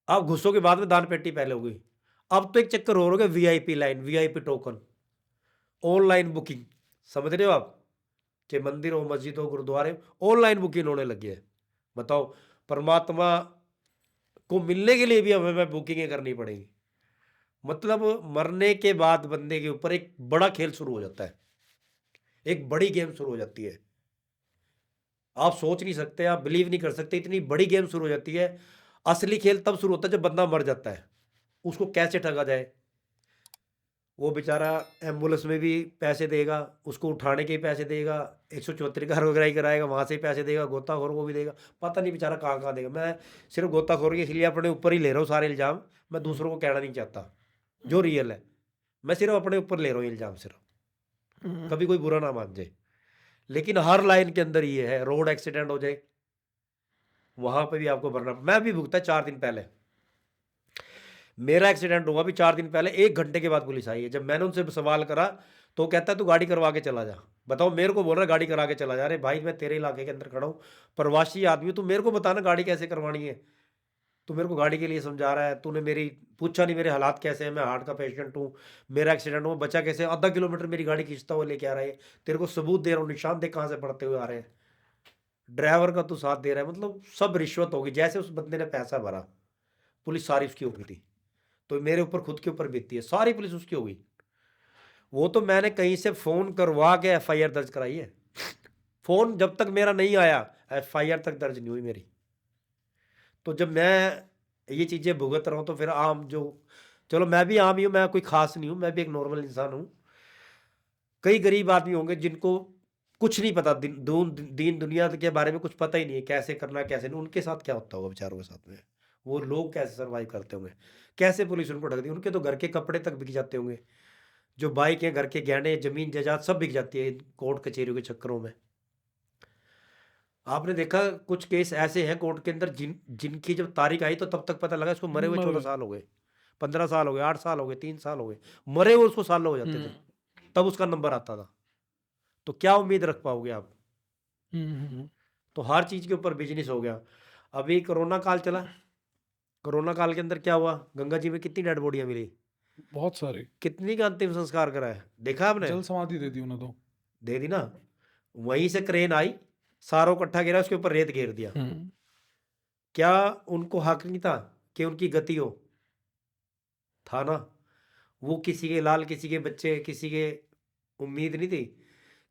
आप घुसोगे बाद में दान पेटी पहले होगी। अब तो एक चक्कर और हो गया, VIP line, VIP token, online booking, समझ रहे हो आप? चाहे मंदिर हो, मस्जिद हो, गुरुद्वारे, ऑनलाइन बुकिंग होने लगी है। बताओ, परमात्मा को मिलने के लिए भी हमें बुकिंगें करनी पड़ेगी। मतलब मरने के बाद बंदे के ऊपर एक बड़ा खेल शुरू हो जाता है, एक बड़ी गेम शुरू हो जाती है। आप सोच नहीं सकते, आप बिलीव नहीं कर सकते, इतनी बड़ी गेम शुरू हो जाती है। असली खेल तब शुरू होता है जब बंदा मर जाता है, उसको कैसे ठगा जाए। वो बेचारा एम्बुलेंस में भी पैसे देगा, उसको उठाने के भी पैसे देगा, 174 का वगैरह कराएगा, वहाँ से भी पैसे देगा, गोताखोर को भी देगा, पता नहीं बेचारा कहाँ कहाँ देगा। मैं सिर्फ गोताखोर के इसलिए अपने ऊपर ही ले रहा हूँ सारे इल्ज़ाम, मैं दूसरों को कहना नहीं चाहता जो रियल है। मैं सिर्फ अपने ऊपर ले रहा हूँ इल्ज़ाम, सिर्फ कभी कोई बुरा ना मान जाए। लेकिन हर लाइन के अंदर ये है, रोड एक्सीडेंट हो जाए वहाँ पे भी आपको भरना। मैं भी भुगता 4 दिन पहले, मेरा एक्सीडेंट हुआ भी 4 दिन पहले, 1 घंटे के बाद पुलिस आई है। जब मैंने उनसे सवाल करा तो कहता है तू गाड़ी करवा के चला जा। बताओ, मेरे को बोल रहा है गाड़ी करा के चला जा। अरे भाई, मैं तेरे इलाके के अंदर खड़ा हूँ, प्रवासी आदमी हूँ, तू मेरे को बताना गाड़ी कैसे करवानी है। तू मेरे को गाड़ी के लिए समझा रहा है, तूने मेरी पूछा नहीं मेरे हालात कैसे हैं, मैं हार्ट का पेशेंट हूँ, मेरा एक्सीडेंट हुआ, बचा कैसे, आधा किलोमीटर मेरी गाड़ी खींचता हुआ लेके आ रहा है, तेरे को सबूत दे रहा हूँ, निशान देख कहाँ से पड़ते हुए आ रहे हैं, ड्राइवर का तू साथ दे रहा है। मतलब सब रिश्वत होगी। जैसे उस बंदे ने पैसा भरा, पुलिस सारी उसकी हो गई थी। तो मेरे ऊपर खुद के ऊपर बीतती है, सारी पुलिस उसकी हो गई। वो तो मैंने कहीं से फोन करवा के एफआईआर दर्ज कराई है। फोन जब तक मेरा नहीं आया, एफआईआर तक दर्ज नहीं हुई मेरी। तो जब मैं ये चीज़ें भुगत रहा हूँ तो फिर आम जो, चलो मैं भी आम ही हूँ, मैं कोई खास नहीं हूँ, मैं भी एक नॉर्मल इंसान हूँ। कई गरीब आदमी होंगे जिनको कुछ नहीं पता, दीन दुनिया के बारे में कुछ पता ही नहीं है, कैसे करना कैसे नहीं। उनके साथ क्या होता होगा बेचारों के साथ में, वो लोग कैसे सर्वाइव करते होंगे, कैसे पुलिस उनको ठग दी। उनके तो घर के कपड़े तक बिक जाते होंगे, जो बाइक है, घर के गहने, जमीन जायदाद सब बिक जाती है कोर्ट कचहरियों के चक्करों में। आपने देखा कुछ केस ऐसे हैं कोर्ट के अंदर जिनकी जब तारीख आई तो तब तक पता लगा इसको मरे हुए मर 14 गए। साल हो गए, 15 साल हो गए, 8 साल हो गए, 3 साल हो गए, मरे हुए उसको साल हो जाते थे, तब उसका नंबर आता था। तो क्या उम्मीद रख पाओगे आप। तो हर चीज़ के ऊपर बिजनेस हो गया। अभी कोरोना काल चला, कोरोना काल के अंदर क्या हुआ, गंगा जी में कितनी डेड बॉडियां मिली, बहुत सारे कितनी का अंतिम संस्कार करा है, देखा आपने। जल समाधि दे दी उन्हें तो। दे दी ना। वहीं से क्रेन आई, सारों इकट्ठा गिरा, उसके ऊपर रेत घेर दिया। क्या उनको हक नहीं था कि उनकी गति हो, था ना। वो किसी के लाल, किसी के बच्चे, किसी के उम्मीद नहीं थी।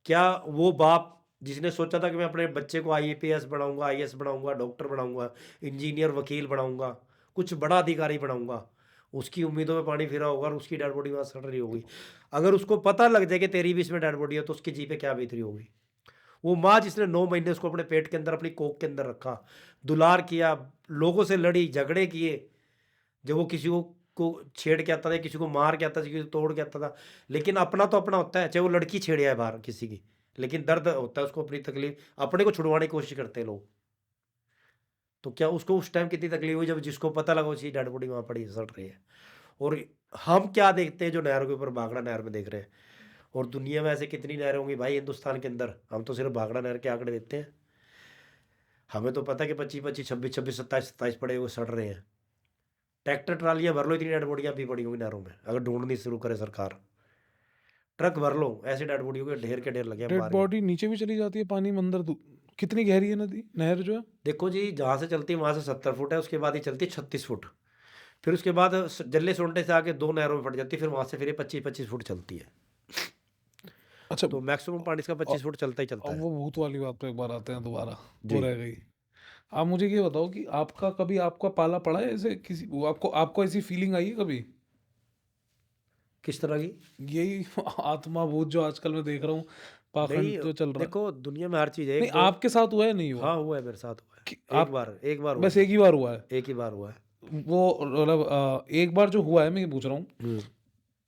क्या वो बाप जिसने सोचा था कि मैं अपने बच्चे को आईपीएस बनाऊंगा, आईएएस बनाऊंगा, डॉक्टर बनाऊंगा, इंजीनियर, वकील बनाऊंगा, कुछ बड़ा अधिकारी बनाऊंगा, उसकी उम्मीदों में पानी फिरा होगा और उसकी डेड बॉडी वहाँ सड़ रही होगी। अगर उसको पता लग जाए कि तेरी भी इसमें डेड बॉडी है तो उसकी जी पे क्या बीतरी होगी। वो माँ जिसने 9 महीने उसको अपने पेट के अंदर, अपनी कोख के अंदर रखा, दुलार किया, लोगों से लड़ी, झगड़े किए, जब वो किसी को छेड़ के आता था, किसी को मार के आता था, किसी को तोड़ के आता था। लेकिन अपना तो अपना होता है, चाहे वो लड़की छेड़े है बाहर किसी की, लेकिन दर्द होता है उसको, अपनी तकलीफ अपने को छुड़वाने की कोशिश करते हैं लोग। तो क्या उसको उस टाइम कितनी तकलीफ हुई जब जिसको पता लगा उसकी डेड बॉडी वहाँ पड़ी सड़ रही है। और हम क्या देखते हैं, जो नहरों के ऊपर भाखड़ा नहर में देख रहे हैं। और दुनिया में ऐसे कितनी नहरें होंगी भाई हिंदुस्तान के अंदर, हम तो सिर्फ भाखड़ा नहर के आंकड़े देते हैं। हमें तो पता है कि 25-25, 26-26, 27-27 पड़े हुए सड़ रहे हैं। ट्रैक्टर ट्रालियां भर लो, इतनी डेड बॉडियां भी पड़ी होंगी नहरों में, अगर ढूंढनी शुरू करे सरकार। ट्रक भर लो, ऐसे डेड बॉडियों के ढेर के ढेर लगे हैं डेड बाहर ही। बॉडी नीचे भी चली जाती है पानी में अंदर। कितनी गहरी है नदी, नहर जो है? देखो जी, जहाँ से चलती है वहाँ से 70 फुट है, उसके बाद ही चलती है 36 फुट। फिर उसके बाद जल्ले सोंटे से आके 2 नहरों में फट जाती है, फिर वहाँ से फिर 25-25 फुट चलती है। अच्छा। तो मैक्सिमम पानी इसका 25 फुट चलता ही चलता अब है। वो भूत वाली बात पे एक बार आते हैं दोबारा, वो जी। रह गई। आप मुझे ये बताओ कि आपका कभी आपका पाला पड़ा है ऐसे, किसी वो आपको आपको ऐसी फीलिंग आई है कभी? किस तरह की? यही आत्मा भूत जो आजकल मैं देख रहा हूँ, नहीं, पाखंड जो चल रहा है। देखो दुनिया में हर चीज़ है, नहीं, एक दो। आपके साथ हुआ है, नहीं हुआ? हाँ, हुआ है, मेरे साथ हुआ है। कि एक आप बार, एक बार हुआ बस है। एक ही बार हुआ है? एक ही बार हुआ है। वो मतलब एक बार जो हुआ है मैं ये पूछ रहा हूँ।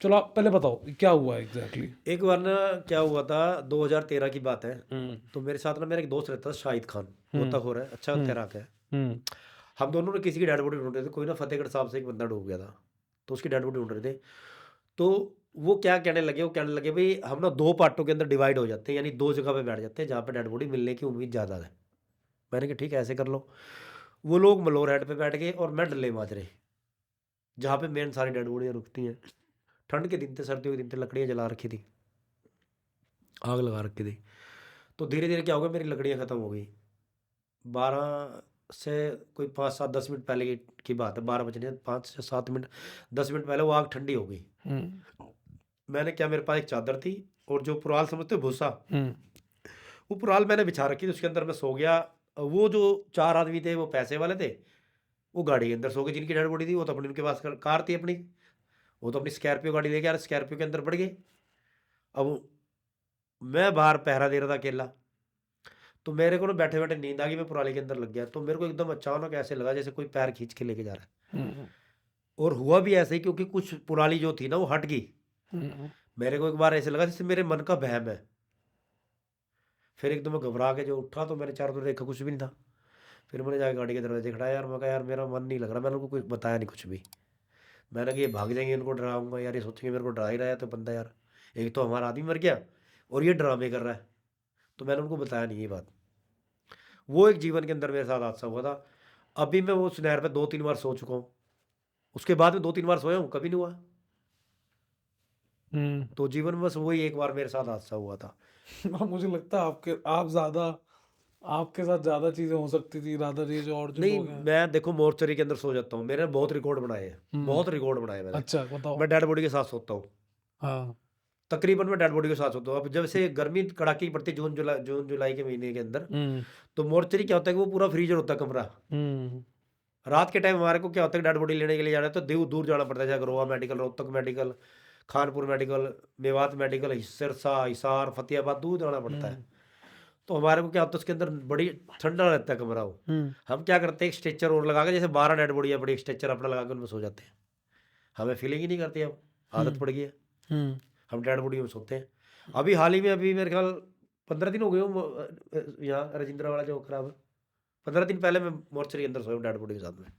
चलो आप पहले बताओ क्या हुआ है एग्जैक्टली। एक बार ना क्या हुआ था, 2013 की बात है। हम्म। तो मेरे साथ ना मेरा एक दोस्त रहता था, शाहिद खान, गोताखोर है, अच्छा तैराक है। हम्म। हम दोनों ने किसी की डेड बॉडी ढूंढ रहे थे, कोई ना फतेहगढ़ साहब से एक बंदा डूब गया था, तो उसकी डेड बॉडी ढूंढ रहे थे। तो वो क्या कहने लगे, वो कहने लगे भाई हम ना 2 पार्टों के अंदर डिवाइड हो जाते हैं, यानी 2 जगह पे बैठ जाते हैं जहाँ पे डेड बॉडी मिलने की उम्मीद ज़्यादा है। मैंने कहा ठीक है, ऐसे कर लो। वो लोग मलोर हेड पे बैठ गए और मैं डल्ले माजरे, जहाँ पे मेन सारी डेड बॉडियाँ रुकती हैं। ठंड के दिन थे, सर्दियों के दिन थे, लकड़ियाँ जला रखी थी, आग लगा रखी थी। तो धीरे धीरे क्या हो गया, मेरी लकड़ियाँ ख़त्म हो गई। 12 से कोई 5-7-10 मिनट पहले की बात है, 12 बजने 5 से 7 मिनट, 10 मिनट पहले वो आग ठंडी हो गई। मैंने क्या, मेरे पास एक चादर थी और जो पुराल समझते हो भूसा, वो पुराल मैंने बिछा रखी थी, उसके अंदर मैं सो गया। वो जो 4 आदमी थे, वो पैसे वाले थे, वो गाड़ी के अंदर सो गए। जिनकी डेड बॉडी थी, वो तो अपनी उनके पास कार थी अपनी, वो तो अपनी स्कॉर्पियो गाड़ी लेके आ रहे, स्कॉर्पियो के अंदर बढ़ गए। अब मैं बाहर पहरा दे रहा था अकेला, तो मेरे को ना बैठे-बैठे नींद आ गई, मैं पुराले के अंदर लग गया। तो मेरे को एकदम अचानक ऐसे लगा जैसे कोई पैर खींच के लेके जा रहा है। हुँ, और हुआ भी ऐसे ही, क्योंकि कुछ पुराली जो थी ना, वो हट गई। हुँ, मेरे को एक बार ऐसे लगा जैसे मेरे मन का वहम है। फिर एकदम मैं घबरा के जो उठा, तो मैंने चारों तरफ देखा, कुछ भी नहीं था। फिर मैंने जाके गाड़ी के दरवाजे खड़ाया, यार मैं कहा, यार मेरा मन नहीं लग रहा। मैंने उनको कुछ बताया नहीं कुछ भी। मैंने कहा ये भाग जाएंगे, इनको डराऊंगा यार, ये सोचेंगे मेरे को डरा ही रहा है तो बंदा यार, एक तो हमारा आदमी मर गया और ये ड्रामे कर रहा है। तो मैंने उनको बताया नहीं ये बात। वो एक जीवन के अंदर मेरे साथ हादसा हुआ था। अभी मैं वो उस नहर पे 2-3 बार सो चुका हूँ। उसके बाद में 2-3 बार सोया हूँ, कभी नहीं हुआ। हुँ। तो जीवन में बस वही एक बार मेरे साथ हादसा हुआ था। और मुझे लगता है आपके साथ ज़्यादा चीज़ें हो सकती थी रादर ये जो और जो नहीं, लोग हैं। मैं देखो मोर्चरी के अंदर सो जाता हूँ। मैंने बहुत रिकॉर्ड बनाए हैं, हुँ, बहुत रिकॉर्ड बनाए मैंने। अच्छा बताओ? मैं डेड बॉडी के साथ सोता हूँ। हाँ। तकरीबन मैं डेड बॉडी के साथ सोता हूँ। अब जब से गर्मी कड़ाके की पड़ती है जून जुलाई के महीने के अंदर, हुँ, तो मोर्चरी क्या होता है कि वो पूरा फ्रीजर होता है कमरा। हुँ, रात के टाइम हमारे को क्या होता है, डेड बॉडी लेने के लिए जाना है तो दूर दूर जाना पड़ता है। जैसे Roha medical, Rohtak medical, Khanpur medical, Mewat medical, Sirsa, Hisar, Fatehabad, दूर जाना पड़ता है। हुँ, तो हमारे को क्या होता है, उसके अंदर बड़ी ठंडा रहता है कमरा वो। हुँ, हम क्या करते हैं, एक स्ट्रेचर और लगा के, जैसे 12 डेड बॉडी है बड़ी, एक स्ट्रेचर अपना लगा के उनमें सो जाते हैं। हमें फीलिंग ही नहीं करती, अब आदत हुँ, पड़ गई है। हुँ। हम डेड बॉडी में सोते हैं। अभी हाल ही में, अभी मेरे ख्याल 15 दिन हो गए हो यहाँ राजेंद्र वाला जो खराब है, 15 दिन पहले मैं मोर्चरी के अंदर सोया हूँ डेड बॉडी के साथ में।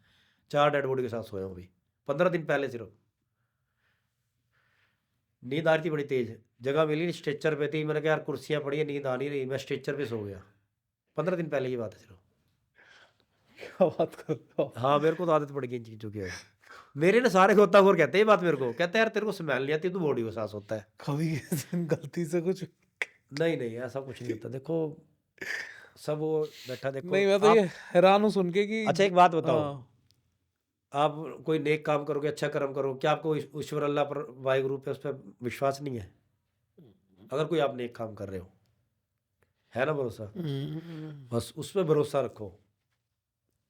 4 डेड बॉडी के साथ सोया हूँ अभी, 15 दिन पहले सिर्फ। नींद आ रही थी बड़ी तेज, जगह मिली नहीं, स्ट्रेचर पे थी। मैंने कहा यार कुर्सियाँ पड़ी है, नींद आ नहीं रही, मैं स्ट्रेचर पे सो गया। 15 दिन पहले की बात है सिर्फ। क्या बात कर रहे हो? हाँ, मेरे को तो आदत पड़ गई इन चीज़ों की अब। मेरे ना सारे गोताखोर कहते हैं ये बात मेरे को, कहते हैं यार तेरे को स्मेल नहीं आती, तू बॉडी के साथ सोता है। कभी किसी दिन गलती से कुछ नहीं नहीं, ऐसा कुछ नहीं होता। देखो, सब वो बैठा, देखो नहीं, मैं तो ये आप। हैरान हूँ सुन के कि अच्छा एक बात बताओ, हाँ। आप कोई नेक काम करोगे, अच्छा कर्म करो, क्या आपको ईश्वर अल्लाह पर, वाहिगुरु पे, उस पर विश्वास नहीं है? अगर कोई आप नेक काम कर रहे हो, है ना भरोसा? हुँ, बस उस पे भरोसा रखो,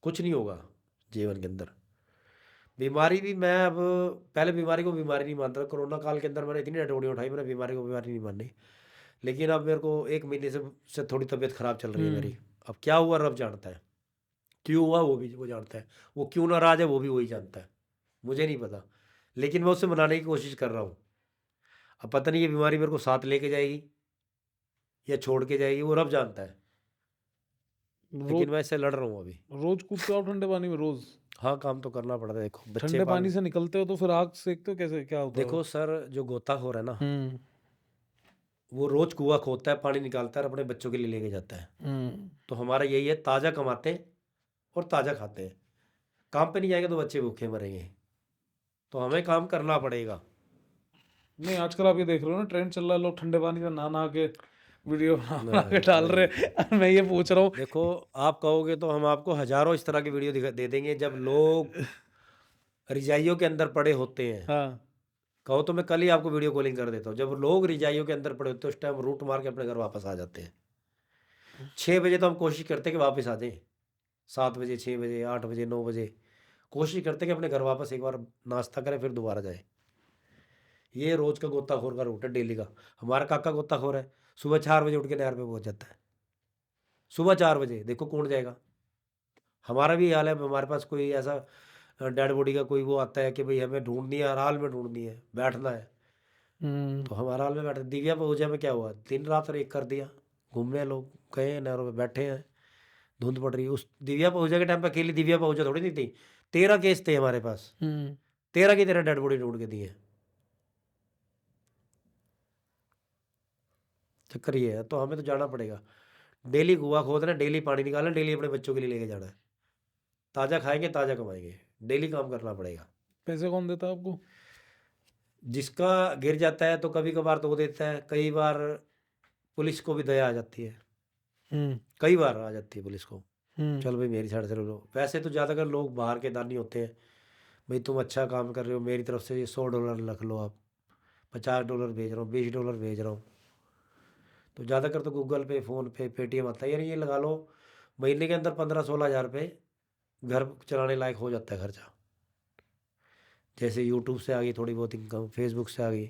कुछ नहीं होगा जीवन के अंदर। बीमारी भी मैं अब, पहले बीमारी को बीमारी नहीं मानता था। कोरोना काल के अंदर मैंने इतनी डटोडियाँ उठाई, मैंने बीमारी को बीमारी नहीं मानी। लेकिन अब मेरे को 1 महीने से थोड़ी तबीयत खराब चल रही है हुँ, मेरी। अब क्या हुआ रब जानता है, क्यों हुआ वो जानता है, वो क्यों नाराज़ है वो भी वही जानता है, मुझे नहीं पता। लेकिन मैं उससे मनाने की कोशिश कर रहा हूँ। अब पता नहीं ये बीमारी मेरे को साथ लेके जाएगी या छोड़ के जाएगी, वो रब जानता है। रोज़ लेकिन मैं इससे लड़ रहा हूँ अभी। रोज़ कूदते हो आप ठंडे पानी में रोज़? हाँ, काम तो करना पड़ता है, देखो बच्चे ठंडे पाल। पानी से निकलते हो तो फिर आग सेकते हो कैसे क्या होता है? देखो सर, जो गोताखोर है ना, हुँ, वो रोज़ कुआँ खोदता है, पानी निकालता है और अपने बच्चों के लिए लेके जाता है। हुँ। तो हमारा यही है, ताज़ा कमाते हैं और ताज़ा खाते हैं। काम पे नहीं जाएँगे तो बच्चे भूखे मरेंगे। तो हमें काम करना पड़ेगा। नहीं, आजकल आप ये देख रहे हो ना ट्रेंड चल रहा है, लोग ठंडे पानी से नहा-नहा के वीडियो बना-बना के नहीं, डाल रहे नहीं। हैं। मैं ये पूछ रहा हूँ देखो, आप कहोगे तो हम आपको हज़ारों इस तरह की वीडियो दे देंगे, जब लोग रज़ाइयों के अंदर पड़े होते हैं। हाँ। कहो तो मैं कल ही आपको वीडियो कॉलिंग कर देता हूँ। जब लोग रज़ाइयों के अंदर पड़े होते हैं, उस टाइम रूट मार के अपने घर वापस आ जाते हैं। 6 बजे तो हम कोशिश करते हैं कि वापस आ जाएँ। 7 बजे, 6 बजे, 8 बजे, 9 बजे कोशिश करते हैं कि अपने घर वापस एक बार नाश्ता करें, फिर दोबारा जाएँ। ये रोज़ का गोताखोर का रूट है, डेली का। हमारा काका गोताखोर है, सुबह 4 बजे उठ के नहर पे पहुँच जाता है। सुबह 4 बजे, देखो कौन जाएगा? हमारा भी हाल है। अब हमारे पास कोई ऐसा डेड बॉडी का कोई वो आता है कि भई हमें ढूँढनी है, हर हाल में ढूँढनी है, बैठना है। हुँ, तो हम हर हाल में बैठे। दिव्या पहुँचा में क्या हुआ? दिन रात रेक कर दिया। घूमने लोग गए हैं, नहरों पे बैठे हैं, धुंध पड़ रही है। उस दिव्या पहुँचा के टाइम पे अकेली दिव्या पहुँचा थोड़ी नहीं थी। 13 केस थे हमारे पास। हुँ। 13 की 13 डेड बॉडी ढूँढ के दी है। चक्कर ये है, तो हमें तो जाना पड़ेगा। डेली कुआँ खोदना है, डेली पानी निकालना है, डेली अपने बच्चों के लिए लेके जाना है। ताज़ा खाएँगे, ताज़ा कमाएँगे। डेली काम करना पड़ेगा। पैसे कौन देता है आपको? जिसका गिर जाता है तो कभी-कभार तो वो देता है, कई बार पुलिस को भी दया आ जाती है। हुँ, कई बार आ जाती है पुलिस को। हुँ, चल भई मेरी साइड से लो। वैसे तो ज़्यादातर लोग बाहर के दानी होते हैं, भई तुम अच्छा काम कर रहे हो, मेरी तरफ से ये $100 रख लो आप, $50 भेज रहा हूँ, $20 भेज रहा हूँ। तो ज़्यादातर तो गूगल पे, फ़ोन पे, पेटीएम आता है, यानी ये लगा लो महीने के अंदर 15-16 हज़ार रुपये घर चलाने लायक हो जाता है खर्चा। जैसे यूट्यूब से आ गई थोड़ी बहुत इनकम, फेसबुक से आ गई।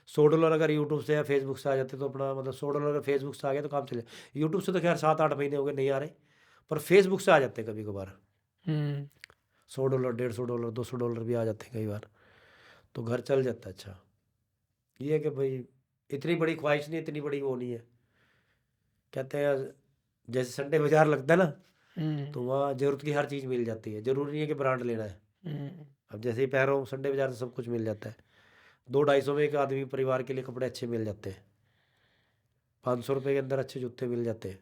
$100 अगर यूट्यूब से या फेसबुक से आ जाते तो अपना मतलब $100 अगर फेसबुक से आ गया तो काम चले। यूट्यूब से तो खैर 7-8 महीने हो गए नहीं आ रहे, पर फेसबुक से आ जाते हैं कभी कभार। हम्म $100, $150, $200 भी आ जाते हैं कई बार, तो घर चल जाता है। अच्छा ये है कि भाई इतनी बड़ी ख्वाहिश नहीं, इतनी बड़ी वो नहीं है। कहते हैं जैसे संडे बाजार लगता है ना, हम्म तो वहाँ ज़रूरत की हर चीज़ मिल जाती है। ज़रूरी नहीं है कि ब्रांड लेना है। हम्म अब जैसे ही पैरों संडे बाजार से सब कुछ मिल जाता है। 200-250 में एक आदमी परिवार के लिए कपड़े अच्छे मिल जाते हैं। 500 रुपये के अंदर अच्छे जूते मिल जाते हैं।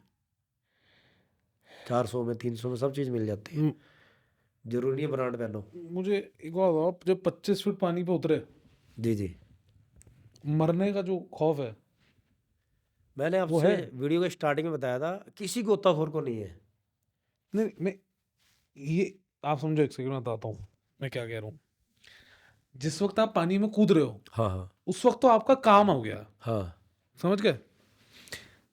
400 में, 300 में सब चीज़ मिल जाती है। हम्म, जरूरी नहीं है ब्रांड पहनो। मुझे एक बात बताओ, आप जब 25 फीट पानी पे उतरे, जी जी, मरने का जो खौफ है मैंने वो आपसे है? वीडियो के स्टार्टिंग में बताया था, किसी गोताखोर को नहीं है। नहीं, मैं ये आप समझो, एक सेकंड में बताता हूँ मैं क्या कह रहा हूँ। जिस वक्त आप पानी में कूद रहे हो, हाँ हाँ उस वक्त तो आपका काम हो गया, हाँ, समझ गए?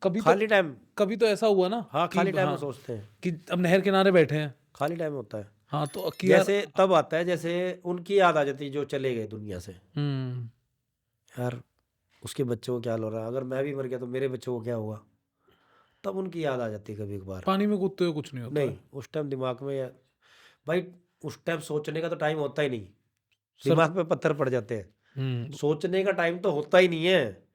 कभी तो खाली टाइम, कभी तो ऐसा हुआ ना हाँ कि खाली टाइम में हाँ, सोचते हैं, कि अब नहर किनारे बैठे हैं, खाली टाइम होता है। हाँ, तो कि यार, जैसे तब आता है जैसे उनकी याद आ जाती है जो चले गए दुनिया से। हम्म यार उसके बच्चों को क्या हो रहा है, अगर मैं भी मर गया तो मेरे बच्चों को क्या हुआ, तब उनकी याद आ जाती है कभी कभार। पानी में कूदते हुए कुछ नहीं होता नहीं है उस टाइम दिमाग में भाई उस टाइम सोचने का तो टाइम होता ही नहीं, सर। दिमाग पे पत्थर पड़ जाते हैं। हम्म सोचने का टाइम तो होता ही नहीं है।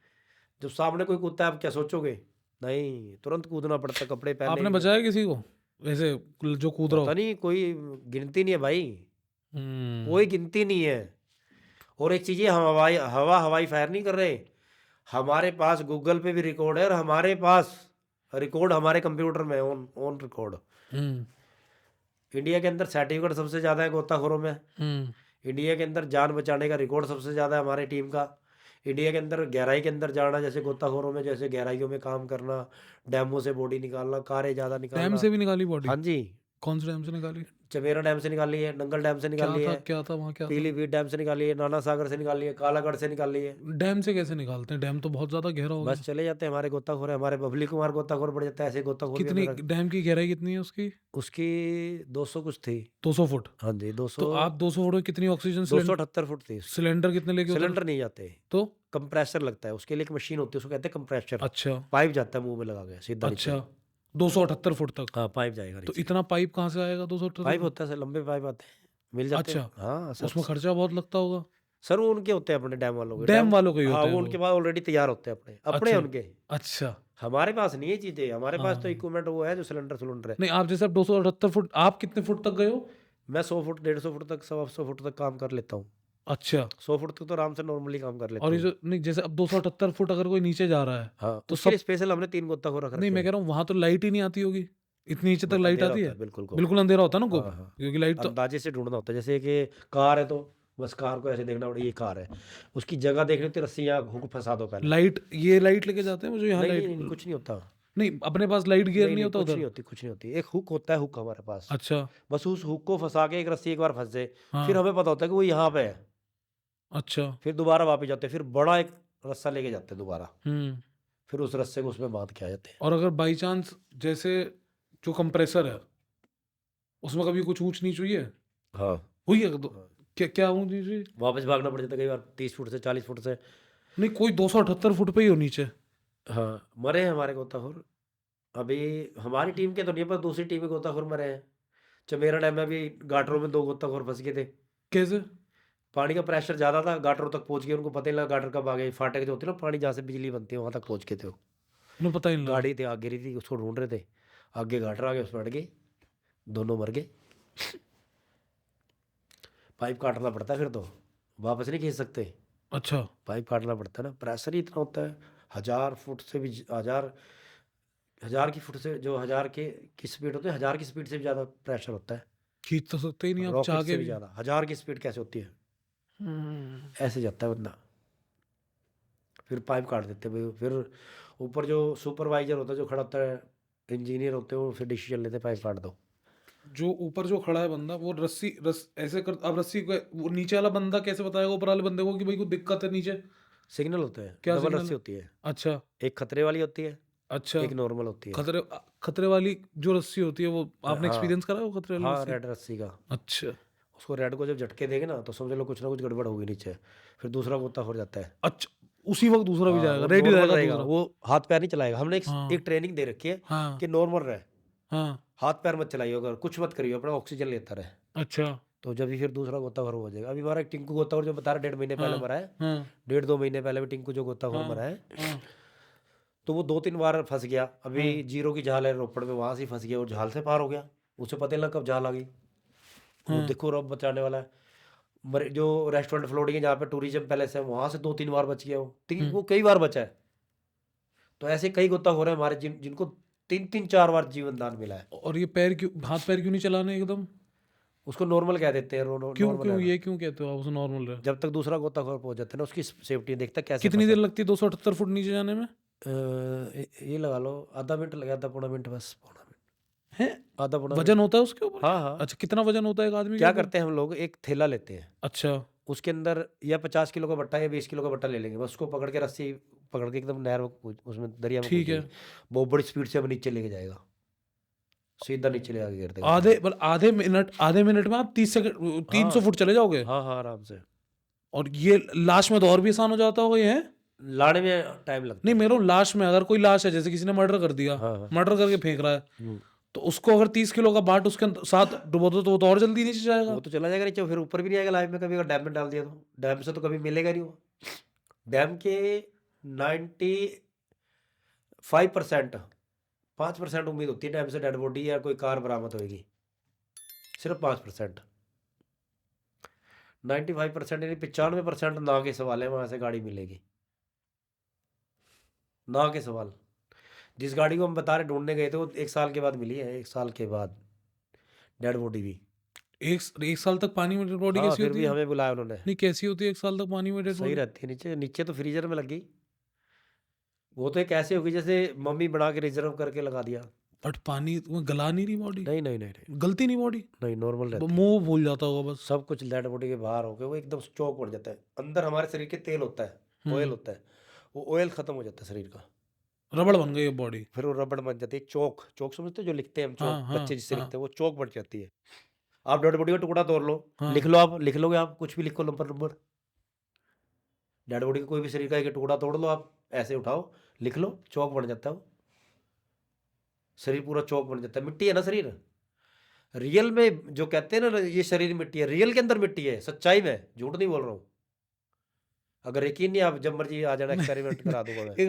जब सामने कोई कूदता है आप क्या सोचोगे? नहीं, तुरंत कूदना पड़ता है, कपड़े पहने। आपने बचाया किसी को वैसे, जो कूद रहा पता हो? नहीं, कोई गिनती नहीं है भाई, हम्म कोई गिनती नहीं है। और एक चीज़, ये हम हवाई फायर नहीं कर रहे, हमारे पास गूगल पे भी रिकॉर्ड है, और हमारे पास रिकॉर्ड हमारे कंप्यूटर में on on record. Hmm India के अंदर सर्टिफिकेट सबसे ज़्यादा है गोताखोरों में। हम्म इंडिया के अंदर जान बचाने का रिकॉर्ड सबसे ज़्यादा है हमारी टीम का। इंडिया के अंदर गहराई के अंदर जाना, जैसे गोताखोरों में जैसे गहराइयों में काम करना, डैमों से बॉडी निकालना, कारें ज़्यादा डैम निकालना। से भी निकाली बॉडी? हाँ जी, कौन से डैम से निकाली? चमेरा डैम से निकाली है, नंगल डैम से निकाली है, क्या था वहाँ, क्या था? पीलीभीत डैम से निकाली है, नाना सागर से निकाली है, कालागढ़ से निकाली है। डैम से कैसे निकालते हैं? डैम तो बहुत ज्यादा गहरा हो बस गया। चले जाते हैं हमारे गोताखोर है, हमारे बबली कुमार गोताखोर बढ़ जाता है, ऐसे गोताखोर भी कितनी अंदर। डैम की गहराई कितनी है उसकी? उसकी 200 कुछ थी। 200 फुट? हाँ जी, तो 200, आप 200 फुट में कितनी ऑक्सीजन 278 फुट थी उसकी। सिलेंडर कितने लेके उतर? सिलेंडर नहीं जाते, तो कंप्रेसर लगता है उसके लिए, एक मशीन होती है, उसको कहते हैं कंप्रेसर। अच्छा पाइप जाता है मुंह में लगा के सीधा नीचे। अच्छा, 278 फुट तक? हाँ पाइप जाएगा तो नीचे। इतना पाइप कहाँ से आएगा 278 पाइप फुट? होता है सर, लंबे पाइप आते हैं, मिल जाते अच्छा, हैं। हाँ सर, उसमें खर्चा बहुत लगता होगा। सर वो उनके होते हैं अपने डैम वालों के, डैम डैम। वालों के ही हाँ होते हैं वो वो। उनके पास ऑलरेडी तैयार होते हैं, अपने अपने अच्छा उनके। अच्छा। हमारे पास नहीं है चीज़ें, हमारे पास तो हाँ, इक्विपमेंट वो है जो सिलेंडर है। नहीं, आप जैसे अब 278 फुट, आप कितने फुट तक गए हो? मैं 100 फुट, 150 फुट तक, 100 फुट तक काम कर लेता हूँ। अच्छा। 100 फुट तक तो आराम से नॉर्मली काम कर और लेता ये हूँ। जो, नहीं, जैसे अब 278 फुट अगर कोई नीचे जा रहा है, हाँ तो उसके लिए सब, स्पेशल हमने 3 गोताखोर रख नहीं, रखे मैं कह हैं। रहा हूँ वहां तो लाइट ही नहीं आती होगी, इतनी नीचे तक लाइट अंधेरा आती होता है? है बिल्कुल को। बिल्कुल अंधेरा होता है ना, हाँ गुप, हाँ, क्योंकि लाइट तो, अंदाजे से ढूंढना होता है, जैसे कि कार है तो बस कार को ऐसे देखना पड़ेगा, ये कार है, उसकी जगह देखनी होती है, रस्सी यहाँ हुक फंसा दो पहले। लाइट, ये लाइट लेके जाते हैं मुझे यहाँ नहीं लाइट? नहीं नहीं, कुछ नहीं होता। नहीं, अपने पास लाइट गियर नहीं नहीं नहीं, होता कुछ उधर? नहीं होती, कुछ नहीं होती। एक हुक होता है, हुक हमारे पास, अच्छा। बस उस हुक को फंसा के एक रस्सी एक बार फंस जाए, फिर हाँ। हमें पता होता है कि वो यहाँ पे है। अच्छा। फिर दोबारा वापस जाते हैं, फिर बड़ा एक रस्सा लेके जाते हैं दोबारा, हम्म फिर उस रस्से को उसमें बांध के आ जाते हैं। और अगर बाई चांस, जैसे जो कंप्रेसर है उसमें कभी कुछ ऊंच नीच हुई है? हाँ हुई है तो? हाँ। क्या क्या ऊंच नीच हुई? वापस भागना पड़ जाता है कई बार, 30 फुट से 40 फुट से। नहीं, कोई 278 फुट पे ही हो नीचे? हाँ मरे हैं हमारे गोताखोर, अभी हमारी टीम के तो नहीं, पर दूसरी टीम के गोताखोर मरे हैं। चमेरा डैम में भी गाटरों में 2 गोताखोर फंस गए थे। कैसे? पानी का प्रेशर ज़्यादा था, गाटरों तक पहुंच गए, उनको पता ही नहीं लगा गाटर कब आ गए। फाटक जो होते हैं ना, पानी जहाँ से बिजली बनती है वहाँ तक पहुंच गए थे वो। उन्हें पता ही नहीं लगा? गाड़ी थी आगे गिरी थी, उसको ढूंढ रहे थे, आगे गाटर आ गए, उसमें अड़ गए, दोनों मर गए। पाइप काटना पड़ता है फिर तो, वापस नहीं खींच सकते, अच्छा। पाइप काटना पड़ता है ना, प्रेशर ही इतना होता है। 1000 फुट से भी, हजार हजार की फुट से, जो 1000 की स्पीड होती है, 1000 की स्पीड से भी ज़्यादा प्रेशर होता है। खींच तो सकते ही नहीं आप रॉकेट चाह से के भी भी। ज़्यादा, 1000 की स्पीड कैसे होती है, हम्म ऐसे जाता है बंदा। फिर पाइप काट देते हैं भाई, फिर ऊपर जो सुपरवाइजर होता है, जो खड़ा होता है, इंजीनियर होते हैं, वो फिर डिसीजन लेते हैं पाइप काट दो। जो ऊपर जो खड़ा है बंदा, वो ऐसे कर, अब रस्सी को वो नीचे वाला बंदा कैसे बताएगा ऊपर वाले बंदे को कि भाई को दिक्कत है नीचे? सिग्नल होते हैं, क्या डबल सिग्नल रस्सी है? होती है, अच्छा, एक खतरे वाली होती है, अच्छा। एक नॉर्मल होती है। खतरे वाली जो रस्सी होती है वो आपने हाँ, एक्सपीरियंस करा है वो खतरे वाली हाँ, रस्सी? रेड रस्सी का। अच्छा, उसको रेड को जब झटके देंगे ना तो समझ लो कुछ ना कुछ गड़बड़ होगी नीचे, फिर दूसरा गोता हो जाता है। अच्छा, उसी वक़्त दूसरा भी हाँ, जाएगा, वो रेडी नॉर्मल रहेगा रहेगा, दूसरा। वो हाथ पैर नहीं चलाएगा। हमने एक हाँ, एक ट्रेनिंग दे रखी है हाँ, कि नॉर्मल रहे, हाँ, हाथ पैर मत चलाइए, अगर कुछ मत करिए, अपना ऑक्सीजन लेता रहे। अच्छा, तो जब भी फिर दूसरा गोताखोर हो जाएगा। अभी हमारा एक टिंकू गोताखोर जो बता रहा 1.5 महीने पहले हाँ, मरा है, हाँ, 1.5-2 महीने पहले भी टिंकू जो गोताखोर हाँ, मरा है, हाँ, तो वो 2-3 बार फंस गया। अभी हाँ, जीरो की झाल है रोपड़ में, वहां से ही फंस गया और झाल से पार हो गया, उसे पता ही ना कब झाल आ गई। वो हाँ, देखो रब बचाने वाला है। जो रेस्टोरेंट फ्लोटिंग है जहाँ पे टूरिज्म पैलेस है, वहां से 2-3 बार बच गया वो, हुँ। वो कई बार बचा है। तो ऐसे कई गोताखोर हैं हमारे जिनको 3-3-4 बार जीवन दान मिला है। और ये पैर क्यों हाथ पैर क्यों नहीं चलाने एकदम? उसको नॉर्मल कह देते हैं, क्यों नॉर्मल क्यों रहना। ये क्यों कहते हो आप उसे नॉर्मल रहे? जब तक दूसरा गोताखोर पहुंच जाता है ना, उसकी सेफ्टी देखता है कैसे कितनी फंसा देर लगती है 278 फुट नीचे जाने में? ये लगा लो आधा मिनट लगा, आधा पौना मिनट, बस पौना मिनट, हैं? आधा पौना मिनट। वज़न होता है उसके ऊपर? हाँ, हाँ। अच्छा, कितना वज़न होता है एक आदमी के क्या ऊपर? करते हैं हम लोग, एक थैला लेते हैं, अच्छा, उसके अंदर या 50 किलो का बट्टा या 20 किलो का बट्टा ले लेंगे, बस उसको पकड़ के रस्सी पकड़ के एकदम नहर में उसमें दरिया में ठीक है। कूदेंगे। बहुत बड़ी स्पीड से अब नीचे लेके जाएगा, सीधा नीचे ले आके गिर देगा आधे सामने। मतलब आधे मिनट में आप 30 सेकंड 300 हाँ, फुट चले जाओगे? हाँ, हाँ, आराम से। और ये लाश में तो और भी आसान हो जाता होगा ये, हैं? लाने में टाइम लगता नहीं, है। मेरे को लाश में अगर कोई लाश है जैसे किसी ने मर्डर कर दिया, हाँ, हाँ। मर्डर करके फेंक रहा है, हम्म। तो उसको अगर 30 किलो का बाट उसके साथ डुबो दो तो वो तो और जल्दी नीचे जाएगा। वो तो चला जाएगा नीचे, फिर ऊपर भी नहीं आएगा लाइफ में कभी, अगर डैम में डाल दिया तो। डैम से तो कभी मिलेगा नहीं वो। डैम के 95% 5% उम्मीद होती है डैम से डेड बॉडी या कोई कार बरामद होगी, सिर्फ 5%। 95% यानी 95% ना के सवाल है वहां से गाड़ी मिलेगी, ना के सवाल। जिस गाड़ी को हम बता रहे ढूंढने गए थे वो 1 साल के बाद मिली है, 1 साल के बाद डेड बॉडी भी। एक साल तक पानी में डेड बॉडी हाँ, कैसी फिर होती भी है? हमें बुलाया उन्होंने। नहीं, कैसी होती है 1 साल तक पानी में डेड सही बॉडी? रहती है, नीचे नीचे तो फ्रीजर में लग गई। वो तो एक ऐसे होगी जैसे मम्मी बना के रिजर्व करके लगा दिया। बट पानी में गला नहीं रही बॉडी? नहीं, नहीं, नहीं, नहीं, गलती नहीं बॉडी? नहीं, नॉर्मल रहती है। मुंह भूल जाता होगा बस। सब कुछ डेड बॉडी के बाहर होके वो एकदम चौक पड़ जाता है। अंदर हमारे शरीर के तेल होता है, ऑयल हम्म, होता है, वो ऑयल खत्म हो जाता है शरीर का, रबड़ बन गई बॉडी। फिर वो रबड़ बन जाती है। चौक, चौक समझते हो जो लिखते हैं हम, हाँ, चौक हाँ, बच्चे जिससे हाँ, लिखते हैं, वो चौक बन जाती है। आप डेड बॉडी का टुकड़ा तोड़ लो, हाँ, लिख लो, आप लिख लोगे, आप कुछ भी लिखो, नंबर नंबर, डेड बॉडी का कोई भी शरीर का एक टुकड़ा तोड़ लो आप, ऐसे उठाओ, लिख लो, चौक बन जाता है वो। शरीर पूरा चौक बन जाता है। मिट्टी है ना शरीर, रियल में जो कहते हैं ना ये शरीर मिट्टी है, रियल के अंदर मिट्टी है, सच्चाई में, झूठ नहीं बोल रहा हूँ। अगर यकीन नहीं, आप जब मर्जी आ जाना, एक्सपेरिमेंट करा दूंगा मैं। एक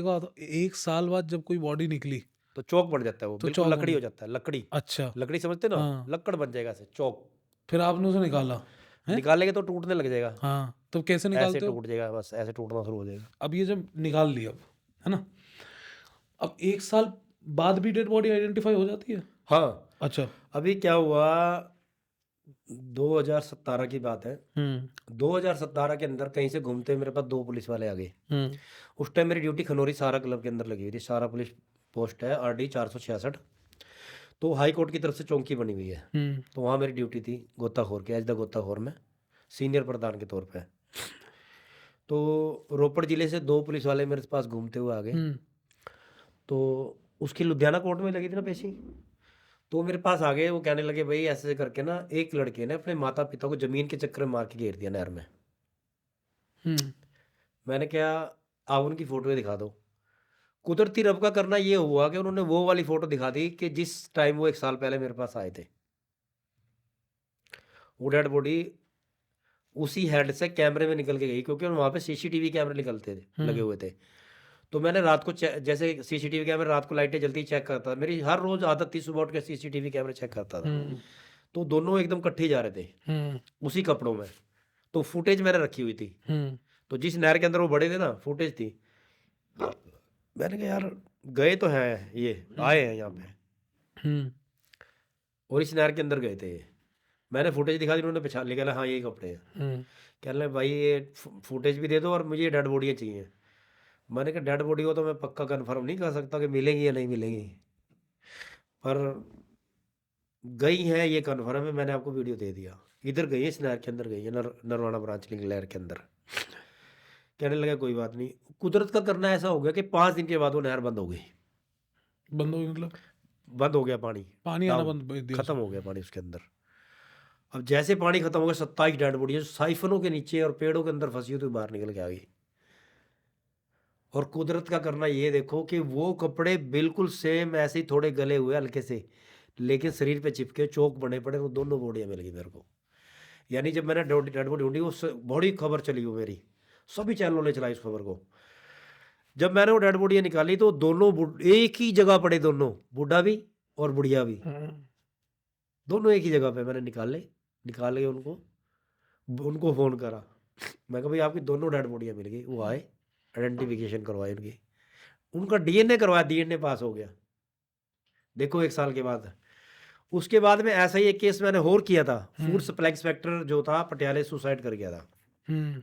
बात, 1 साल बाद जब कोई बॉडी निकली तो चौक बन जाता है वो, तो बिल्कुल चौक लकड़ी बन। हो जाता है, लकड़ी। अच्छा, लकड़ी समझते हो ना, हाँ। लकड़ बन जाएगा ऐसे चौक। फिर आपने उसे निकाला है? निकालेंगे तो टूटने लग जाएगा, हाँ, तो कैसे ऐसे निकालते हो? टूट जाएगा, बस ऐसे टूटना शुरू हो जाएगा। अब ये जब निकाल लिया, अब है ना, अब 1 साल बाद भी डेड बॉडी आइडेंटिफाई हो जाती है? हाँ, अच्छा। अभी क्या हुआ, 2017 की बात है। हम्म, 2017 के अंदर कहीं से घूमते हुए मेरे पास 2 पुलिस वाले आ गए। हम्म, उस टाइम मेरी ड्यूटी खनौरी सारा क्लब के अंदर लगी हुई थी, सारा पुलिस पोस्ट है, RD 466। तो हाई कोर्ट की तरफ से चौकी बनी हुई है, हम्म, तो वहाँ मेरी ड्यूटी थी गोताखोर की, एज द गोताखोर में सीनियर प्रधान के तौर पे। तो रोपड़ जिले से 2 पुलिस वाले मेरे पास घूमते हुए आ गए। हम्म, तो उसकी लुधियाना कोर्ट में लगी थी ना पेशी, तो वो मेरे पास आ गए। वो कहने लगे भाई ऐसे करके ना एक लड़के ने अपने माता पिता को जमीन के चक्कर में मार के घेर दिया नहर में। हम्म, मैंने क्या, आप उनकी फोटो दिखा दो। कुदरती रब का करना ये हुआ कि उन्होंने वो वाली फोटो दिखा दी कि जिस टाइम वो 1 साल पहले मेरे पास आए थे। वो डेड बॉडी उसी हेड से कैमरे में निकल के गई, क्योंकि वहाँ पे CCTV कैमरे निकलते थे, लगे हुए थे। तो मैंने रात को जैसे CCTV कैमरे रात को लाइटें जलती चेक करता था, मेरी हर रोज आदत थी सुबह उठ के CCTV कैमरे चेक करता था। हम्म, तो दोनों एकदम इकट्ठे ही जा रहे थे हम्म, उसी कपड़ों में। तो फुटेज मैंने रखी हुई थी, हम्म, तो जिस नहर के अंदर वो बड़े थे ना, फुटेज थी। मैंने कहा यार गए तो हैं ये, आए हैं यहाँ पे हम्म, और इस नहर के अंदर गए थे ये। मैंने फुटेज दिखा दी, उन्होंने पहचान लिया, हाँ यही कपड़े हैं। हम्म, कह रहे भाई ये फुटेज भी दे दो और मुझे डेड बॉडियाँ चाहिए। मैंने कहा डेड बॉडी को तो मैं पक्का कन्फर्म नहीं कर सकता कि मिलेंगी या नहीं मिलेंगी, पर गई है ये कन्फर्म है। मैंने आपको वीडियो दे दिया, इधर गई है, इस नहर के अंदर गई है, नरवाना ब्रांच लिंक नहर के अंदर। कहने लगा कोई बात नहीं। कुदरत का करना ऐसा हो गया कि 5 दिन के बाद वो नहर बंद हो गई। बंद हो गई मतलब बंद हो गया पानी, पानी आना डाउन, बंद कर दिया खत्म उसने। हो गया पानी उसके अंदर। अब जैसे पानी खत्म हो गया, 27 डेड बॉडी जो साइफनों के नीचे और पेड़ों के अंदर फंसी हुई थी बाहर निकल के आ गई। और कुदरत का करना ये देखो कि वो कपड़े बिल्कुल सेम ऐसे ही थोड़े गले हुए हल्के से, लेकिन शरीर पे चिपके चौक बने पड़े, वो दोनों बॉडियां मिल गई मेरे को। यानी जब मैंने डेड बॉडी ढूंढी, उस बड़ी खबर चली वो मेरी, सभी चैनलों ने चलाई उस खबर को। जब मैंने वो डेड बॉडियां निकाली तो दोनों एक ही जगह पड़े, दोनों बूढ़ा भी और बुढ़िया भी, दोनों एक ही जगह पे मैंने निकाल के उनको उनको फ़ोन करा। मैं कहा भाई आपकी दोनों डेड बॉडियां मिल गई। वो आए, आइडेंटिफिकेशन करवाई उनकी, उनका डीएनए करवाया, डीएनए पास हो गया। देखो 1 साल के बाद। उसके बाद में ऐसा ही एक केस मैंने और किया था। फूड सप्लाई इंस्पेक्टर जो था पटियाले, सुसाइड कर गया था।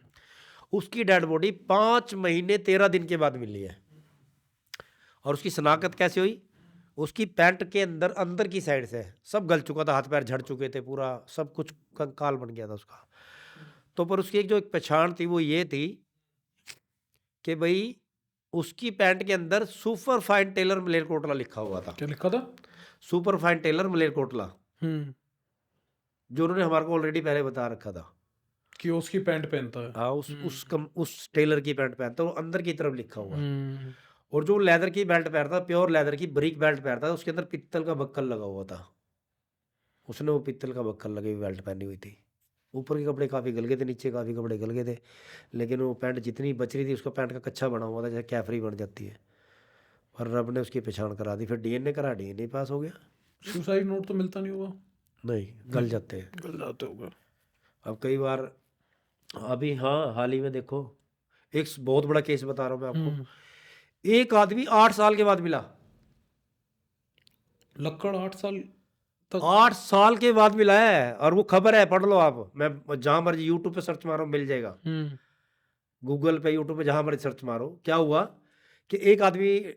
उसकी डेड बॉडी 5 महीने 13 दिन के बाद मिली है। और उसकी शनाख्त कैसे हुई? उसकी पैंट के अंदर अंदर की साइड से सब गल चुका था, हाथ पैर झड़ चुके थे, पूरा सब कुछ कंकाल बन गया था उसका। तो पर उसकी एक पहचान थी, वो ये थी कि भाई उसकी पैंट के अंदर सुपर फाइन टेलर मलेरकोटला लिखा हुआ था। क्या लिखा था? सुपर फाइन टेलर मलेरकोटला, जो उन्होंने हमारे को ऑलरेडी पहले बता रखा था कि वो उसकी पैंट पहनता है। हाँ, उस टेलर की पैंट पहनता है, वो अंदर की तरफ लिखा हुआ है। और जो लेदर की बेल्ट पहनता, प्योर लेदर की ब्रिक बेल्ट पहनता था, उसके अंदर पित्तल का बक्कल लगा हुआ था। उसने वो पित्तल का बक्कल लगी हुई बेल्ट पहनी हुई थी। ऊपर के कपड़े काफ़ी गल गए थे, नीचे काफ़ी कपड़े गल गए थे, लेकिन वो पैंट जितनी बच रही थी, उसका पैंट का कच्चा बना हुआ था, जैसे कैफरी बन जाती है। और रब ने उसकी पहचान करा दी। फिर डीएनए करा, डीएनए पास हो गया। सुसाइड नोट तो मिलता नहीं होगा? नहीं, गल जाते हैं। गल जाते होगा। अब कई बार अभी, हाँ, हाल ही में देखो, एक बहुत बड़ा केस बता रहा हूँ मैं आपको। एक आदमी 8 साल के बाद मिला। लक्कड़ 8 साल तक? 8 साल के बाद मिला है, और वो खबर है, पढ़ लो आप। मैं जहां मर्जी यूट्यूब पे सर्च मारो मिल जाएगा, गूगल पे, यूट्यूब पे, जहां मर्जी सर्च मारो। क्या हुआ कि एक आदमी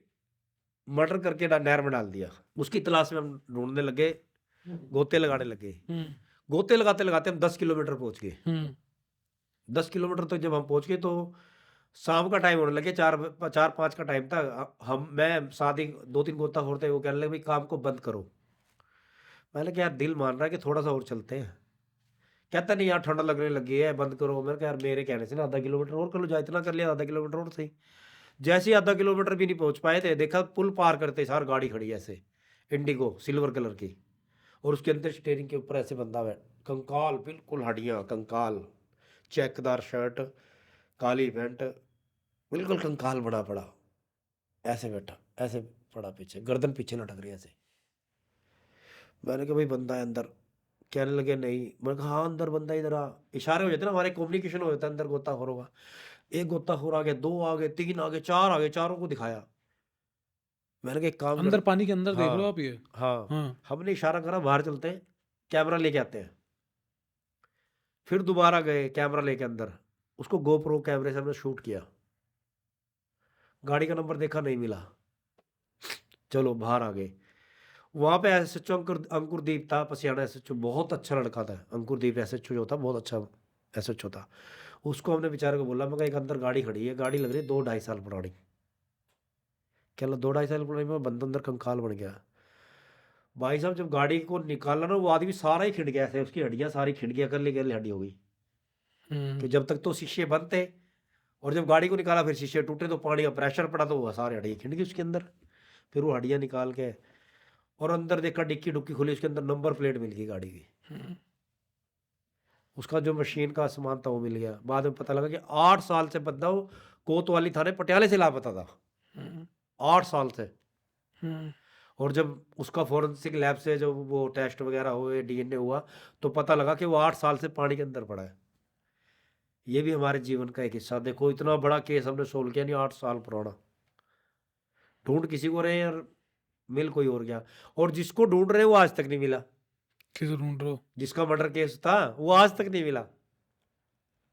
मर्डर करके नहर में डाल दिया। उसकी तलाश में हम ढूंढने लगे, गोते लगाने लगे। गोते लगाते लगाते हम 10 किलोमीटर पहुंच गए। 10 किलोमीटर तक जब हम पहुंच गए तो शाम का टाइम होने लगे, 4-5 का टाइम था। मैं साथ ही 2-3 गोताखोर थे, वो कहने लगे भाई काम को बंद करो। मैंने कहा यार दिल मान रहा है कि थोड़ा सा और चलते हैं। कहता नहीं यार ठंडा लगने लगी है, बंद करो। मैंने कहा यार मेरे कहने से ना आधा किलोमीटर और कर लो, जा इतना कर लिया, आधा किलोमीटर और सही। जैसे ही आधा किलोमीटर भी नहीं पहुंच पाए थे, देखा पुल पार करते सार गाड़ी खड़ी ऐसे, इंडिगो सिल्वर कलर की, और उसके अंदर स्टेयरिंग के ऊपर ऐसे बंदा हुआ, कंकाल, बिल्कुल हड्डियाँ, कंकाल, चेकदार शर्ट, काली पैंट, बिल्कुल कंकाल बना पड़ा, ऐसे बैठा, ऐसे पड़ा, पीछे गर्दन पीछे लटक रही ऐसे। मैंने कहा भाई बंदा है अंदर। कहने लगे नहीं। मैंने कहा हाँ अंदर बंदा, इधर आ। इशारे हो जाते ना, हमारे कम्युनिकेशन हो जाता है अंदर गोताखोरों का। एक गोताखोर आ गया, 2 आ गए, 3 आ गए, 4 आ गए, चारों को दिखाया। मैंने कहा एक काम अंदर कर, पानी के अंदर देख रहे हो हाँ आप ये? हाँ, हाँ। हमने इशारा करा बाहर चलते हैं, कैमरा लेके आते हैं। फिर दोबारा गए कैमरा लेके अंदर, उसको गोप्रो कैमरे से हमने शूट किया। गाड़ी का नंबर देखा, नहीं मिला। चलो बाहर आ गए। वहाँ पे एसएचओ अंकुरदीप था, पसियाना एसएचओ, बहुत अच्छा लड़का था। अंकुरदीप एसएचओ जो था, बहुत अच्छा एसएचओ था। उसको हमने बेचारे को बोला, मैं एक अंदर गाड़ी खड़ी है, गाड़ी लग रही है 2-2.5 साल पुरानी। क्या 2-2.5 साल पुरानी में बंदा अंदर कंकाल बन गया। भाई साहब जब गाड़ी को निकाला ना, वो आदमी सारा ही खिंड गया ऐसे, उसकी हड्डियाँ सारी खिंड गया, करली करली हड्डी हो गई। कि जब तक तो शीशे बंद थे, और जब गाड़ी को निकाला फिर शीशे टूटे, तो पानी का प्रेशर पड़ा, तो वो सारी हड्डियाँ खिंड गई उसके अंदर। फिर वो हड्डियाँ निकाल के, और अंदर देखा, डिक्की डुक्की खुली, उसके अंदर नंबर प्लेट मिल गई गाड़ी की। उसका जो मशीन का सामान था वो मिल गया। बाद में पता लगा कि 8 साल से बंदा वो कोतवाली थाने पटियाले से लापता था, 8 साल से। और जब उसका फोरेंसिक लैब से जो वो टेस्ट वगैरह हुए, डीएनए हुआ, तो पता लगा कि वो 8 साल से पानी के अंदर पड़ा है। ये भी हमारे जीवन का एक हिस्सा। देखो इतना बड़ा केस हमने सोल्व किया, नहीं 8 साल पुराना। ढूंढ किसी को रहे और मिल कोई और गया, और जिसको ढूंढ रहे वो आज तक नहीं मिला। किसे ढूंढ रहे हो? जिसका मर्डर केस था वो आज तक नहीं मिला।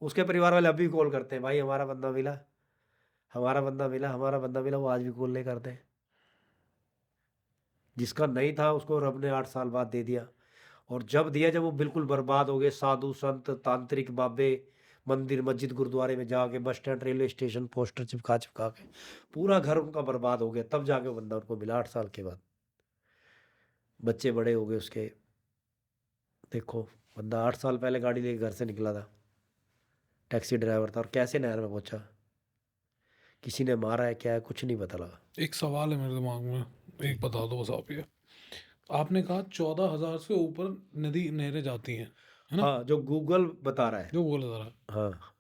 उसके परिवार वाले अभी कॉल करते हैं, भाई हमारा बंदा मिला, हमारा बंदा मिला, हमारा बंदा मिला। वो आज भी कॉल नहीं करते। जिसका नहीं था उसको रब ने 8 साल बाद दे दिया। और जब दिया, जब वो बिल्कुल बर्बाद हो गए, साधु संत तांत्रिक बाबे मंदिर मस्जिद गुरुद्वारे में जाके bus stand railway station poster चिपका चिपका के पूरा घर उनका बर्बाद हो गया, तब जाके वो बंदा उनको मिला 8 साल के बाद। बच्चे बड़े हो गए उसके। देखो बंदा 8 साल पहले गाड़ी लेके घर से निकला था, टैक्सी ड्राइवर था, और कैसे नहर में पहुंचा, किसी ने मारा है क्या है कुछ नहीं पता लगा। एक सवाल है मेरे दिमाग में, एक बता दो बस आप ये। आपने कहा 14,000 से ऊपर नदी नहरें जाती हैं, है ना? हाँ, जो गूगल बता रहा है। जो बोला जा रहा है। हाँ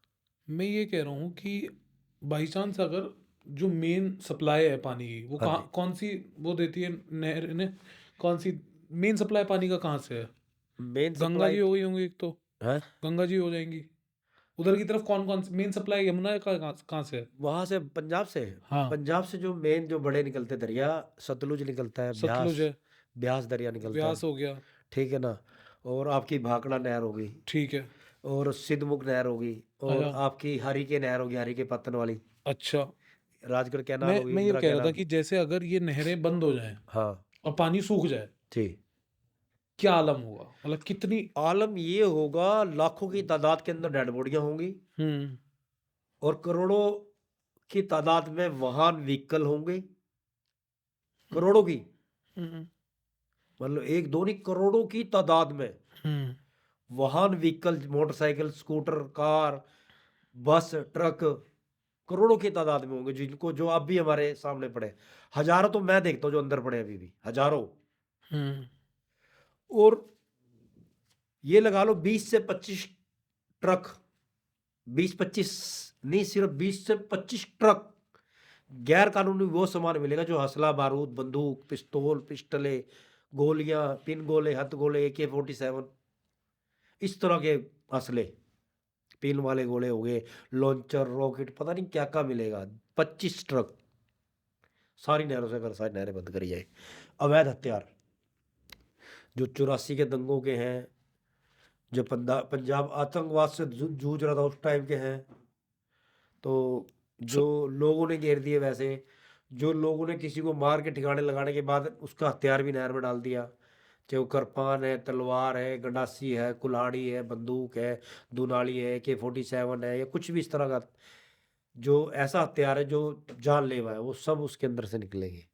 मैं ये कह रहा हूँ कि बाई चांस अगर जो मेन सप्लाई है पानी की वो हाँ कहाँ, जी। कौन सी वो देती है नहर ने, कौन सी मेन सप्लाई पानी का कहाँ से है? मेन गंगा सप्लाई जी हो गई होंगी एक तो, है गंगा जी हो जाएंगी। उधर की तरफ कौन कौन सी मेन सप्लाई यमुना का कहाँ से है? वहां से, पंजाब से। हाँ, पंजाब से जो मेन जो बड़े निकलते दरिया, सतलुज निकलता है, सतलुज ब्यास, है, ब्यास दरिया निकलता व्यास है, हो गया, ठीक है ना। और आपकी भाखड़ा नहर होगी, ठीक है। और सिद्धमुख नहर होगी, और अच्छा, आपकी हरी के नहर होगी, हरी के पत्तन वाली, अच्छा। राजगढ़ कैनाल मैं होगी, मैं ये इंदिरा कह रहा था कैनाल। कि जैसे अगर ये नहरें बंद हो जाएं हाँ और पानी सूख जाए, जी। क्या आलम होगा? मतलब कितनी। आलम ये होगा, लाखों की तादाद के अंदर डेड बॉडियां होंगी, हम्म, और करोड़ों की तादाद में वाहन व्हीकल होंगे, करोड़ों की, हम्म, मतलब एक दो नहीं, करोड़ों की तादाद में हम्म, वाहन व्हीकल, मोटरसाइकिल, स्कूटर, कार, बस, ट्रक, करोड़ों की तादाद में होंगे, जिनको जो अब भी हमारे सामने पड़े। हजारों तो मैं देखता हूँ जो अंदर पड़े अभी भी, हजारों। हम्म, और ये लगा लो 20 से 25 ट्रक, 20-25 नहीं, सिर्फ 20 से 25 ट्रक गैर कानूनी वो सामान मिलेगा जो हसला बारूद, बंदूक, पिस्तौल, पिस्टलें, गोलियां, पिन गोले, हथ गोले, AK-47, इस तरह के असले, पिन वाले गोले हो गए, लॉन्चर, रॉकेट, पता नहीं क्या क्या मिलेगा। 25 ट्रक, सारी नहरों से अगर सारी नहरें बंद करी जाए। अवैध हथियार जो 84 के दंगों के हैं, जो पंजाब आतंकवाद से जूझ रहा था उस टाइम के हैं, तो जो लोगों ने घेर दिए, वैसे जो लोगों ने किसी को मार के ठिकाने लगाने के बाद उसका हथियार भी नहर में डाल दिया, चाहे वो किरपान है, तलवार है, गंडासी है, कुल्हाड़ी है, बंदूक है, दुनाली है, AK-47 है, या कुछ भी इस तरह का जो ऐसा हथियार है जो जानलेवा है, वो सब उसके अंदर से निकलेंगे।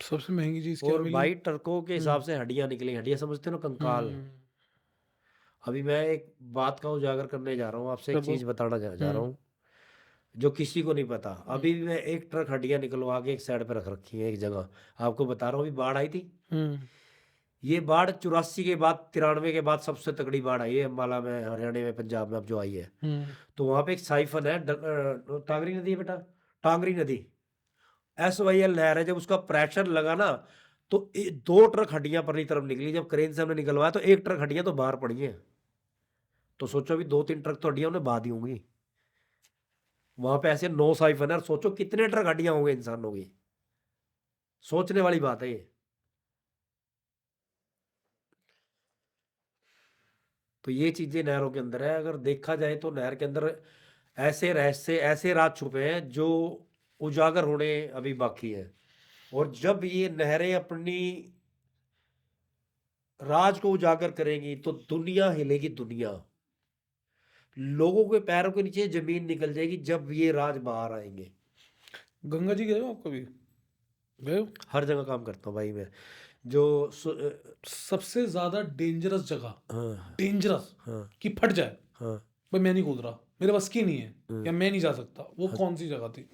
सबसे महंगी चीज क्या और मिली? भाई ट्रकों के हम्म, हिसाब से हड्डियां निकलेंगी, हड्डियां समझते हो ना, कंकाल। हम्म, अभी मैं एक बात का उजागर करने जा रहा हूँ आपसे, एक चलो। चीज बताना जा रहा हम्म, हूँ जो किसी को नहीं पता। हम्म, अभी भी मैं एक ट्रक हड्डियां निकलवा के एक साइड पे रख रखी है एक जगह, आपको बता रहा हूँ। अभी बाढ़ आई थी, हम्म, ये बाढ़ 84 के बाद, 93 के बाद सबसे तगड़ी बाढ़ आई है अम्बाला में, हरियाणा में, पंजाब में अब जो आई है। हम्म, तो वहां पे एक साइफन है, टांगरी नदी है बेटा, टांगरी नदी, SYL नहर है। जब उसका प्रेशर लगा ना, तो 2 ट्रक हड्डियां परली तरफ निकली। जब क्रेन से हमने निकलवाया तो 1 ट्रक हड्डियां तो बाहर पड़ी हैं। तो सोचो अभी 2-3 ट्रक तो हड्डियां उन्हें बहा दी होंगी। वहां पे ऐसे 9 साइफन है, और सोचो कितने ट्रक हड्डियां होंगे इंसानों की। सोचने वाली बात है ये। तो ये चीजें नहरों के अंदर है। अगर देखा जाए तो नहर के अंदर ऐसे रहस्य, ऐसे राज छुपे हैं जो उजागर होने अभी बाकी है। और जब ये नहरें अपनी राज को उजागर करेंगी तो दुनिया हिलेगी, दुनिया। लोगों के पैरों के नीचे जमीन निकल जाएगी जब ये राज बाहर आएंगे। गंगा जी गए हो आप कभी? गए हो? हर जगह काम करता हूँ भाई मैं। जो सबसे ज्यादा डेंजरस जगह, हाँ डेंजरस हाँ कि फट जाए, हाँ भाई मैं नहीं कूद रहा, मेरे बस की नहीं है, हाँ। या मैं नहीं जा सकता, वो हाँ, कौन सी जगह थी?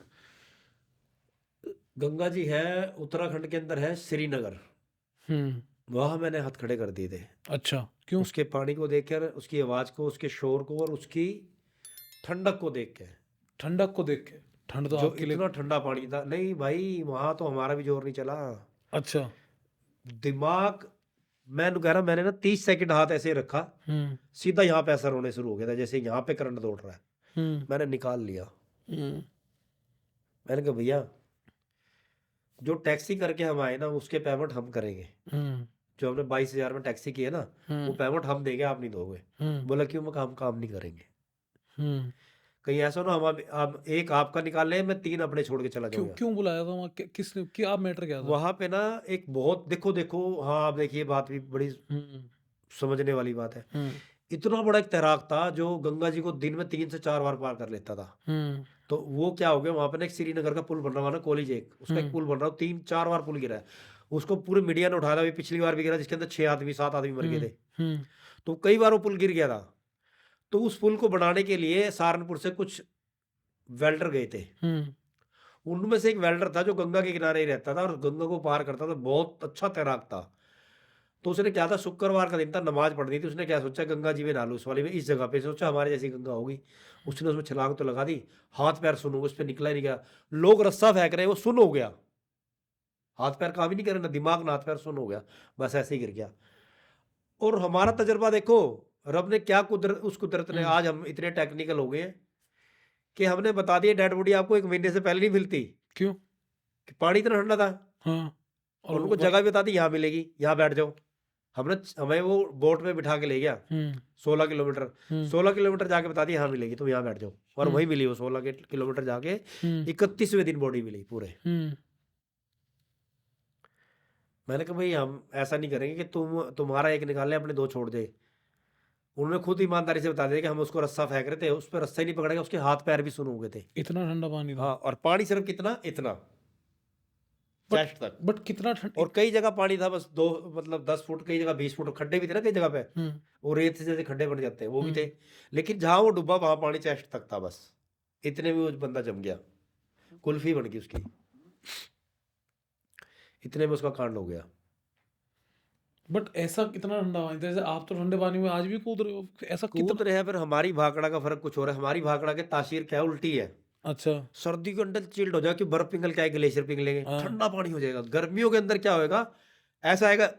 गंगा जी है, उत्तराखंड के अंदर है, श्रीनगर। हम्म, वहां मैंने हाथ खड़े कर दिए थे, अच्छा, क्यों? उसके पानी को देखकर, उसकी आवाज को, उसके शोर को, और उसकी ठंडक को देख के। ठंडक को देख के? ठंड तो जो आपके लिए। इतना ठंडा पानी था, नहीं भाई वहां तो हमारा भी जोर नहीं चला। अच्छा। दिमाग, मैं कह रहा, मैंने ना 30 सेकंड हाथ ऐसे रखा, हम्म, सीधा यहाँ पे असर होने शुरू हो गया था, जैसे यहाँ पे करंट दौड़ रहा है। हम्म, मैंने निकाल लिया। हम्म, मैंने कहा भैया, जो टैक्सी करके हम आए ना उसके पेमेंट हम करेंगे। हम्म, जो हमने 22,000 में टैक्सी की है ना, वो हम्म, पेमेंट हम देंगे, आप नहीं दोगे। हम्म, बोला क्यों? मैं कहा, हम काम नहीं करेंगे। हम्म। कहीं ऐसा ना हम एक आपका निकाल लें, मैं 3 अपने छोड़ के चला क्यों जाऊंगा। क्यों बुलाया था वहाँ? किसने, क्या मैटर क्या था? वहां पे ना एक बहुत, देखो देखो, हाँ आप देखिए, बात भी बड़ी हम्म, समझने वाली बात है। हम्म, इतना बड़ा एक तैराक था जो गंगा जी को दिन में 3 से 4 बार पार कर लेता था। तो वो क्या हो गया, वहाँ पे ना एक श्रीनगर का पुल बन रहा, वहाँ ना कॉलेज एक, उसका एक पुल बन रहा, 3-4 बार पुल गिरा है। उसको पूरी मीडिया ने उठाया था, अभी पिछली बार भी गिरा जिसके अंदर 6 आदमी 7 आदमी मर गए थे। तो कई बार वो पुल गिर गया था। तो उस पुल को बनाने के लिए सहारनपुर से कुछ वेल्डर गए थे। उनमें से एक वेल्डर था जो गंगा के किनारे ही रहता था और गंगा को पार करता था, बहुत अच्छा तैराक था। तो उसने क्या था, शुक्रवार का दिन था, नमाज पढ़नी थी, उसने क्या सोचा, गंगा जी में नहा लूं उस वाली में, इस जगह पे सोचा हमारे जैसी गंगा होगी। उसने उसमें छलांग तो लगा दी, हाथ पैर सुन हो गए, उस पर निकला ही नहीं गया। लोग रस्सा फेंक रहे हैं, वो सुन हो गया, हाथ पैर काम ही नहीं कर रहे, ना दिमाग ना हाथ पैर, सुन हो गया, बस ऐसे ही गिर गया। और हमारा तजर्बा देखो, रब ने क्या कुदरत, उस कुदरत ने, आज हम इतने टेक्निकल हो गए हैं कि हमने बता दिया डेड बॉडी आपको 1 महीने से पहले नहीं मिलती, क्यों? कि पानी इतना ठंडा था। हाँ, और उनको जगह भी बता दी, यहाँ मिलेगी, यहाँ बैठ जाओ। हमें वो बोट में बिठा के ले गया 16 किलोमीटर, 16 किलोमीटर जाके बता दिया यहाँ मिलेगी, तुम यहाँ बैठ जाओ। और वहीं मिली वो 16 किलोमीटर जाके, 31वें दिन बॉडी मिली पूरे। मैंने कहा भाई हम ऐसा नहीं करेंगे कि तुम्हारा एक निकाल ले अपने 2 छोड़ दे। उन्होंने खुद ईमानदारी से बता दिया कि हम उसको रस्सा फेंक रहे थे, उस पर रस्सा ही नहीं पकड़ेगा, उसके हाथ पैर भी सुन हो गए थे। इतना ठंडा पानी था? हाँ, और पानी सिर्फ कितना, इतना चेस्ट तक। बट कितना ठंडा? और कई जगह पानी था बस 2, मतलब 10 फुट, कई जगह 20 फुट, खड्डे भी थे ना कई जगह पे, वो रेत से जैसे खड्डे बन जाते हैं वो भी थे। लेकिन जहां वो डूबा वहां पानी चेस्ट तक था, बस इतने में वो बंदा जम गया, कुल्फी बन गई उसकी, इतने में उसका कांड हो गया। बट ऐसा कितना ठंडा पानी था? जैसे आप तो ठंडे पानी में आज भी कूद रहे हो, ऐसा कूद कितना? रहे हैं, फिर हमारी भाखड़ा का फर्क कुछ हो रहा है। हमारी भाखड़ा के तासीर क्या है, उल्टी है। अच्छा। सर्दी के अंदर चिल्ड हो जाए कि बर्फ पिघल के आए, ग्लेशियर पिघलेंगे, ठंडा पानी हो जाएगा। गर्मियों के अंदर क्या होएगा, ऐसा आएगा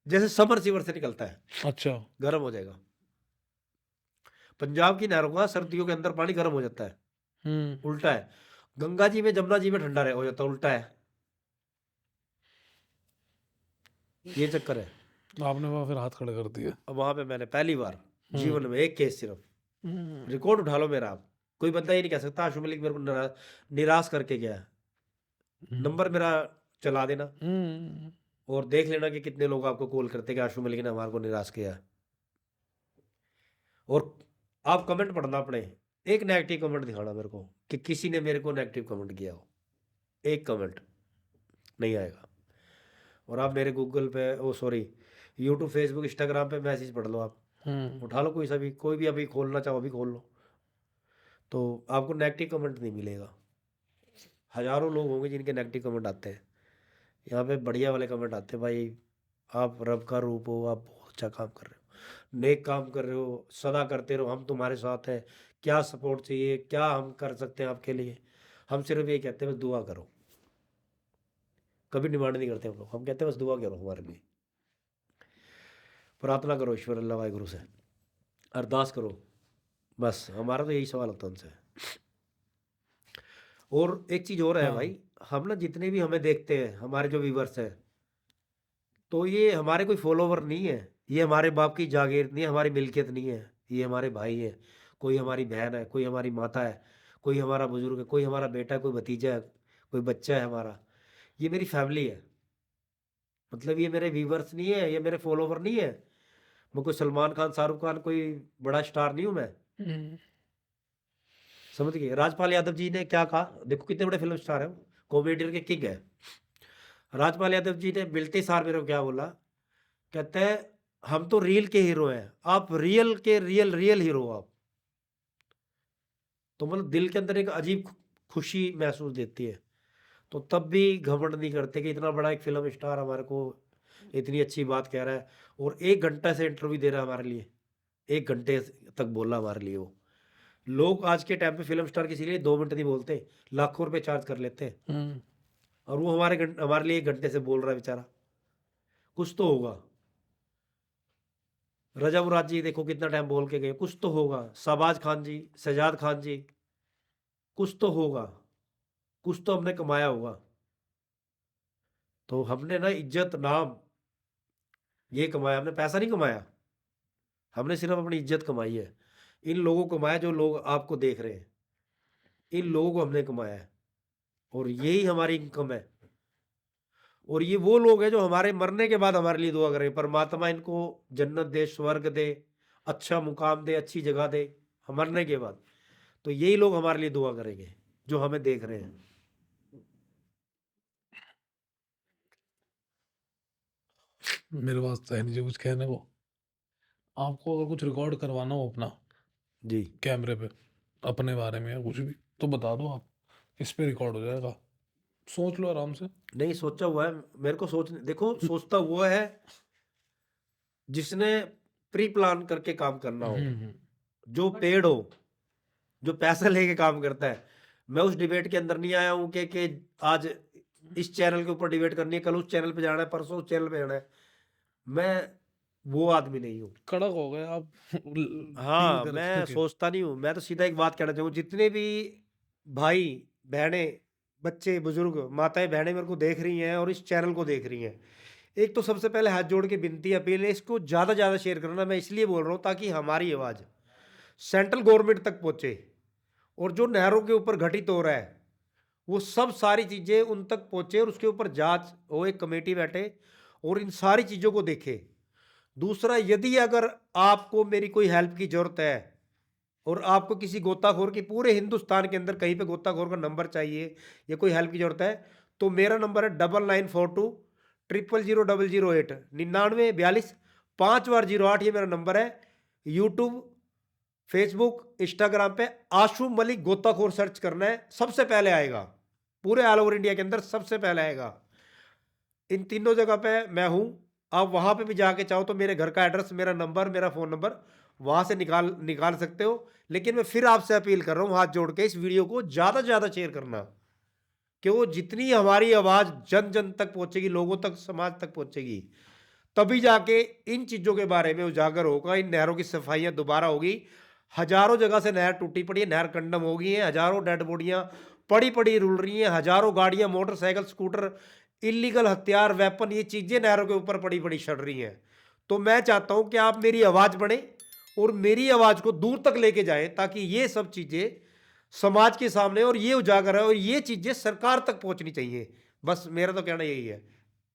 जैसे समर सीवर से निकलता है, अच्छा। गर्म हो जाएगा। पंजाब की नहरों का सर्दियों के अंदर पानी गर्म हो जाता है, उल्टा है। गंगा जी में, जमुना जी में ठंडा हो जाता है, उल्टा है, ये चक्कर है। आपने वहां फिर हाथ खड़े कर दिए? अब वहां पे मैंने पहली बार जीवन में एक केस, सिर्फ रिकॉर्ड उठा लो मेरा, आप कोई बंदा ये नहीं कह सकता आशु मलिक मेरे को निराश करके गया है। नंबर मेरा चला देना और देख लेना कि कितने लोग आपको कॉल करते हैं कि आशु मलिक ने हमारे को निराश किया है। और आप कमेंट पढ़ना अपने, एक नेगेटिव कमेंट दिखाना मेरे को कि किसी ने मेरे को नेगेटिव कमेंट किया हो, एक कमेंट नहीं आएगा। और आप मेरे गूगल पे, ओ सॉरी, यूट्यूब, फेसबुक, इंस्टाग्राम पे मैसेज पढ़ लो, आप उठा लो, कोई भी अभी खोलना चाहो अभी खोल लो, तो आपको नेगेटिव कमेंट नहीं मिलेगा। हज़ारों लोग होंगे जिनके नेगेटिव कमेंट आते हैं, यहाँ पे बढ़िया वाले कमेंट आते हैं, भाई आप रब का रूप हो, आप बहुत अच्छा काम कर रहे हो, नेक काम कर रहे हो, सदा करते रहो, हम तुम्हारे साथ हैं, क्या सपोर्ट चाहिए, क्या हम कर सकते हैं आपके लिए। हम सिर्फ ये कहते हैं बस दुआ करो, कभी डिमांड नहीं करते हम लोग, हम कहते हैं बस दुआ करो हमारे लिए, प्रार्थना करो ईश्वर अल्लाह वाहिगुरु से, अरदास करो, बस हमारा तो यही सवाल होता है उनसे। और एक चीज़ और है भाई, हम ना जितने भी हमें देखते हैं, हमारे जो व्यूवर्स हैं, तो ये हमारे कोई फॉलोवर नहीं है, ये हमारे बाप की जागीर नहीं है, हमारी मिल्कियत नहीं है, ये हमारे भाई है, कोई हमारी बहन है, कोई हमारी माता है, कोई हमारा बुजुर्ग है, कोई हमारा बेटा है, कोई भतीजा है, कोई बच्चा है हमारा, ये मेरी फैमिली है। मतलब ये मेरे व्यूवर्स नहीं है, ये मेरे फॉलोवर नहीं है, मैं कोई सलमान खान, शाहरुख खान, कोई बड़ा स्टार नहीं हूँ मैं। समझ गए? राजपाल यादव जी ने क्या कहा, देखो कितने बड़े फिल्म स्टार है, कॉमेडियन के किंग है। राजपाल यादव जी ने मिलते सार मेरे को क्या बोला, कहते हैं हम तो रील के हीरो हैं, आप रियल के रियल हीरो हो आप। तो मतलब दिल के अंदर एक अजीब खुशी महसूस देती है। तो तब भी घमंड नहीं करते कि इतना बड़ा एक फिल्म स्टार हमारे को इतनी अच्छी बात कह रहा है, और 1 घंटा से इंटरव्यू दे रहा है हमारे लिए, 1 घंटे तक बोला हमारे लिए वो। लोग आज के टाइम पे फिल्म स्टार किसी लिए 2 मिनट नहीं बोलते, लाखों रुपए चार्ज कर लेते हैं, और वो हमारे लिए 1 घंटे से बोल रहा है बेचारा, कुछ तो होगा। रजा मुराद जी देखो कितना टाइम बोल के गए, कुछ तो होगा। शहबाज खान जी, सजाद खान जी, कुछ तो होगा, कुछ तो हमने कमाया होगा। तो हमने ना इज्जत, नाम, ये कमाया, हमने पैसा नहीं कमाया, हमने सिर्फ अपनी इज्जत कमाई है। इन लोगों को कमाया जो लोग आपको देख रहे हैं, इन लोगों को हमने कमाया है, और यही हमारी इनकम है। और ये वो लोग हैं जो हमारे मरने के बाद हमारे लिए दुआ करें, परमात्मा इनको जन्नत दे, स्वर्ग दे, अच्छा मुकाम दे, अच्छी जगह दे मरने के बाद। तो यही लोग हमारे लिए दुआ करेंगे जो हमें देख रहे हैं। मेरे पास तो है नहीं जो कुछ कहने को। आपको अगर कुछ रिकॉर्ड करवाना हो अपना जी कैमरे पे अपने बारे में या कुछ भी तो बता दो आप, इस पे रिकॉर्ड हो जाएगा। सोच लो आराम से। नहीं सोचा हुआ है मेरे को, सोचने देखो, सोचता हुआ है जिसने प्री प्लान करके काम करना हो, हम्म। जो पेड हो, जो पैसा लेके काम करता है। मैं उस डिबेट के अंदर नहीं आया हूं कि आज इस चैनल के ऊपर डिबेट करनी है, कल उस चैनल पे जाना है, परसों उस चैनल पे जाना है। मैं वो आदमी नहीं हूँ। कड़क हो गए आप फील हाँ, कर मैं के। सोचता नहीं हूँ। मैं तो सीधा एक बात कहना चाहूँ, जितने भी भाई बहनें, बच्चे, बुजुर्ग, माताएं, बहनें मेरे को देख रही हैं और इस चैनल को देख रही हैं, एक तो सबसे पहले हाथ जोड़ के विनती अपील है, इसको ज़्यादा ज़्यादा शेयर करना। मैं इसलिए बोल रहा हूँ ताकि हमारी आवाज़ सेंट्रल गवर्नमेंट तक पहुँचे, और जो नहरों के ऊपर घटित हो रहा है वो सब सारी चीज़ें उन तक पहुँचे और उसके ऊपर जांच हो, एक कमेटी बैठे और इन सारी चीज़ों को देखे। दूसरा, यदि अगर आपको मेरी कोई हेल्प की ज़रूरत है और आपको किसी गोताखोर की, पूरे हिंदुस्तान के अंदर कहीं पे गोताखोर का नंबर चाहिए या कोई हेल्प की ज़रूरत है, तो मेरा नंबर है 9942 000008, 9942 5 बार 08। ये मेरा नंबर है। यूट्यूब, फेसबुक, इंस्टाग्राम पे आशु मलिक गोताखोर सर्च करना है, सबसे पहले आएगा। पूरे ऑल ओवर इंडिया के अंदर सबसे पहले आएगा। इन तीनों जगह पे मैं हूँ। आप वहाँ पे भी जाके चाहो तो मेरे घर का एड्रेस, मेरा नंबर, मेरा फ़ोन नंबर वहाँ से निकाल निकाल सकते हो। लेकिन मैं फिर आपसे अपील कर रहा हूँ हाथ जोड़ के, इस वीडियो को ज़्यादा से ज़्यादा शेयर करना, कि वो जितनी हमारी आवाज़ जन जन तक पहुँचेगी, लोगों तक, समाज तक पहुँचेगी, तभी जाके इन चीज़ों के बारे में उजागर होगा। इन नहरों की सफाइयाँ दोबारा होगी। हजारों जगह से नहर टूटी पड़ी है, नहर कंडम हो गई है, हजारों डेड बॉडियाँ पड़ी पड़ी रुल रही हैं, हजारों गाड़ियाँ, मोटरसाइकिल, स्कूटर, इलीगल हथियार, वेपन, ये चीज़ें नहरों के ऊपर पड़ी पड़ी सड़ रही हैं। तो मैं चाहता हूँ कि आप मेरी आवाज़ बने और मेरी आवाज़ को दूर तक लेके जाएं, ताकि ये सब चीज़ें समाज के सामने और ये उजागर है, और ये चीज़ें सरकार तक पहुँचनी चाहिए। बस मेरा तो कहना यही है।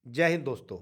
जय हिंद दोस्तों।